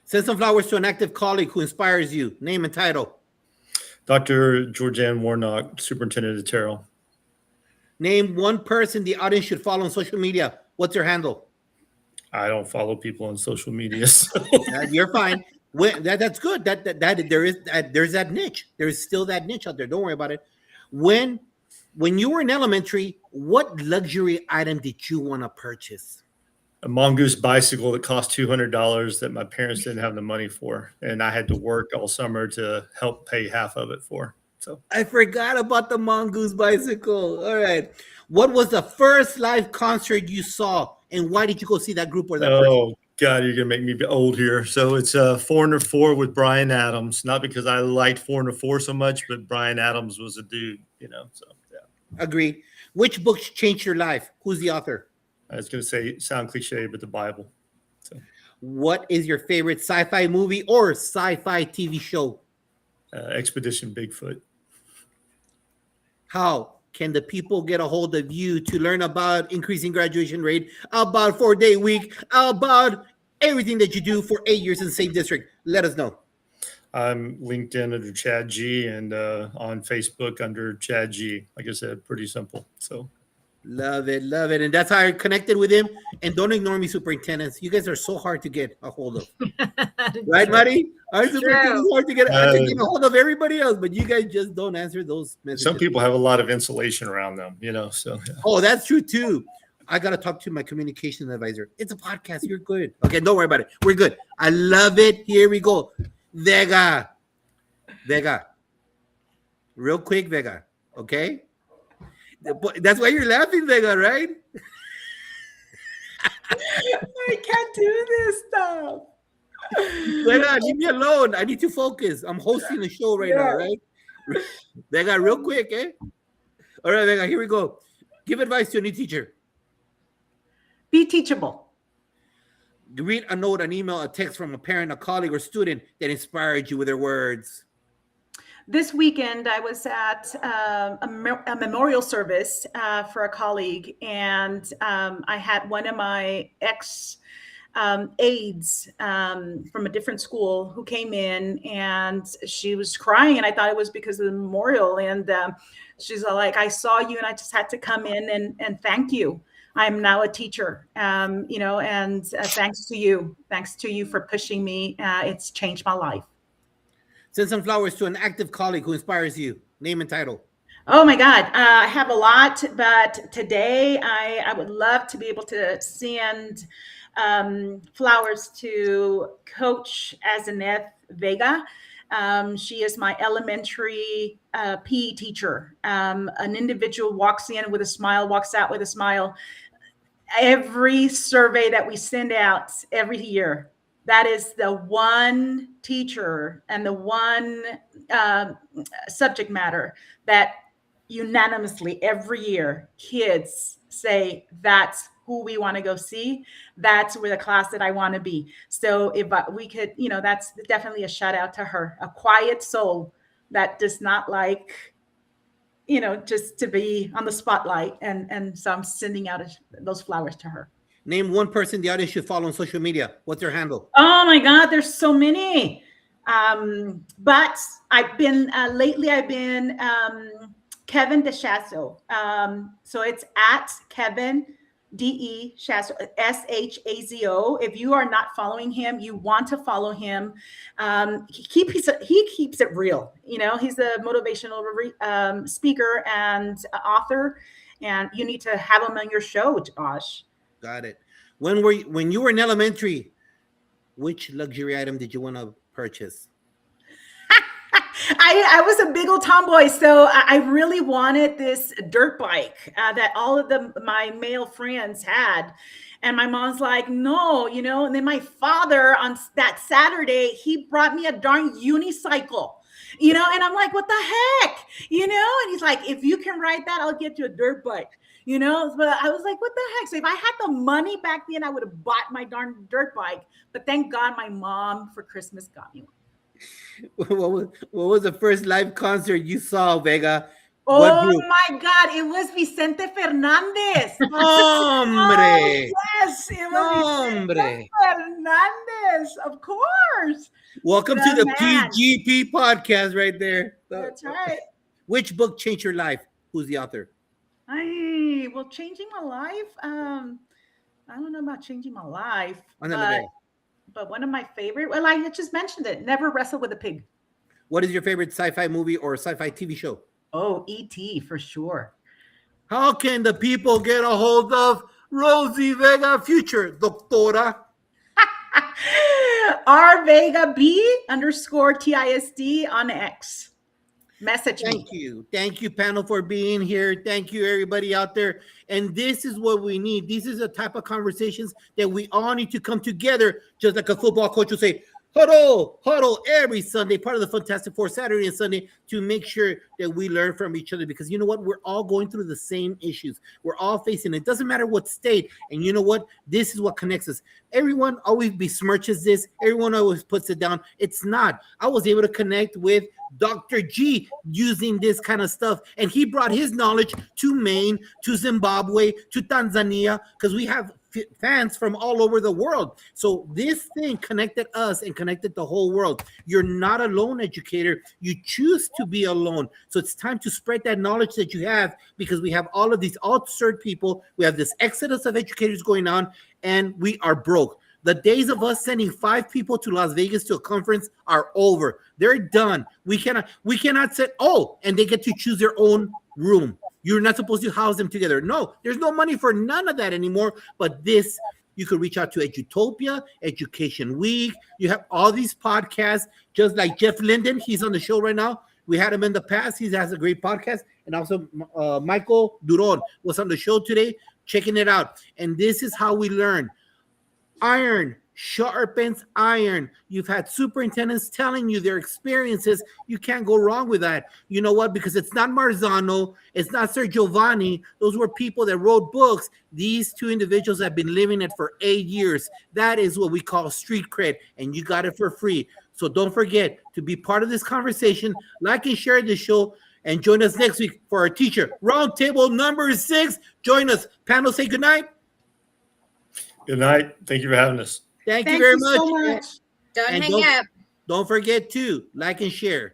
Send some flowers to an active colleague who inspires you. Name and title. Dr. Georgianne Warnock, Superintendent of Terrell. Name one person the audience should follow on social media. What's your handle? I don't follow people on social media. So. You're fine. That's good. There's that niche. There's still that niche out there. Don't worry about it. When you were in elementary, what luxury item did you want to purchase? A mongoose bicycle that cost $200 that my parents didn't have the money for, and I had to work all summer to help pay half of it for. So I forgot about the mongoose bicycle. All right. What was the first live concert you saw, and why did you go see that group or that person? God, you're gonna make me be old here. So it's Foreigner 4 with Bryan Adams. Not because I liked Foreigner 4 so much, but Bryan Adams was a dude, So yeah. Agreed. Which books changed your life? Who's the author? I was gonna say sound cliche, but the Bible. So. What is your favorite sci-fi movie or sci-fi TV show? Expedition Bigfoot. How can the people get a hold of you to learn about increasing graduation rate, about 4-day week, about everything that you do for 8 years in the same district? Let us know. I'm LinkedIn under Chad G and on Facebook under Chad G. Like I said, pretty simple. So love it. And that's how I connected with him. And don't ignore me, superintendents. You guys are so hard to get a hold of. Right, Marty? Our superintendents hard to get. I can get a hold of everybody else, but you guys just don't answer those messages. Some people have a lot of insulation around them, So. Yeah. Oh, that's true too. I gotta talk to my communication advisor. It's a podcast. You're good. Okay, don't worry about it. We're good. I love it. Here we go. Vega. Real quick, Vega. Okay. That's why you're laughing, Vega, right? I can't do this stuff. Vega, leave me alone. I need to focus. I'm hosting the show right now, right? Vega, real quick, eh? All right, Vega, here we go. Give advice to a new teacher. Be teachable. Read a note, an email, a text from a parent, a colleague, or student that inspired you with their words. This weekend, I was at a memorial service for a colleague, and I had one of my aides from a different school who came in, and she was crying, and I thought it was because of the memorial. And she's like, "I saw you, and I just had to come in and thank you. I'm now a teacher, and thanks to you for pushing me. It's changed my life." Send some flowers to an active colleague who inspires you. Name and title. Oh my God, I have a lot, but today I would love to be able to send flowers to Coach Azeneth Vega. She is my elementary PE teacher. An individual walks in with a smile, walks out with a smile. Every survey that we send out every year, that is the one teacher and the one subject matter that unanimously every year kids say, that's who we want to go see. That's where the class that I want to be. So if we could, that's definitely a shout out to her, a quiet soul that does not like, just to be on the spotlight. And so I'm sending out those flowers to her. Name one person the audience should follow on social media. What's their handle? Oh my God, there's so many. But I've been Kevin DeShasso. So it's at Kevin DE Shazo. If you are not following him, you want to follow him. He keeps it real. You know, he's a motivational speaker and author, and you need to have him on your show, Josh. Got it. When you were in elementary, which luxury item did you want to purchase? I was a big old tomboy, so I really wanted this dirt bike that all of my male friends had. And my mom's like, no, you know, and then my father on that Saturday, he brought me a darn unicycle, you know, and I'm like, what the heck, you know? And he's like, if you can ride that, I'll get you a dirt bike, you know? But I was like, what the heck? So if I had the money back then, I would have bought my darn dirt bike. But thank God my mom for Christmas got me one. What was the first live concert you saw, Vega? Oh my God, it was Vicente Fernandez. Hombre. Yes, it was Vicente Fernandez, of course. Welcome to the PGP podcast right there. That's right. Which book changed your life? Who's the author? Well, changing my life. I don't know about changing my life, but one of my favorite, well, I just mentioned it, Never Wrestle with a Pig. What is your favorite sci-fi movie or sci-fi TV show? Oh, E.T. for sure. How can the people get a hold of Rosie Vega Future, Doctora? RVegaB_TISD on X. Message me. Thank you, panel, for being here. Thank you, everybody out there. And this is what we need. This is the type of conversations that we all need to come together, just like a football coach will say, huddle every Sunday, part of the Fantastic Four, Saturday and Sunday, to make sure that we learn from each other. Because you know what? We're all going through the same issues. We're all facing it. It doesn't matter what state. And you know what? This is what connects us. Everyone always besmirches this. Everyone always puts it down. It's not. I was able to connect with Dr. G using this kind of stuff. And he brought his knowledge to Maine, to Zimbabwe, to Tanzania, because we have fans from all over the world. So this thing connected us and connected the whole world. You're not alone, educator. You choose to be alone. So it's time to spread that knowledge that you have, because we have all of these absurd people. We have this exodus of educators going on, and we are broke. The days of us sending 5 people to Las Vegas to a conference are over. They're done. We cannot say, and they get to choose their own room. You're not supposed to house them together. No, there's no money for none of that anymore. But this, you could reach out to Edutopia, Education Week. You have all these podcasts, just like Jeff Linden. He's on the show right now. We had him in the past. He has a great podcast. And also Michael Duron was on the show today, checking it out. And this is how we learn. Iron sharpens iron. You've had superintendents telling you their experiences. You can't go wrong with that. You know what? Because it's not Marzano. It's not Sir Giovanni. Those were people that wrote books. These 2 individuals have been living it for 8 years. That is what we call street cred, and you got it for free. So don't forget to be part of this conversation. Like and share the show, and join us next week for our teacher roundtable number 6. Join us. Panel, say good night. Good night. Thank you for having us. Thank you very much. So much. Don't hang up. Don't forget to like and share.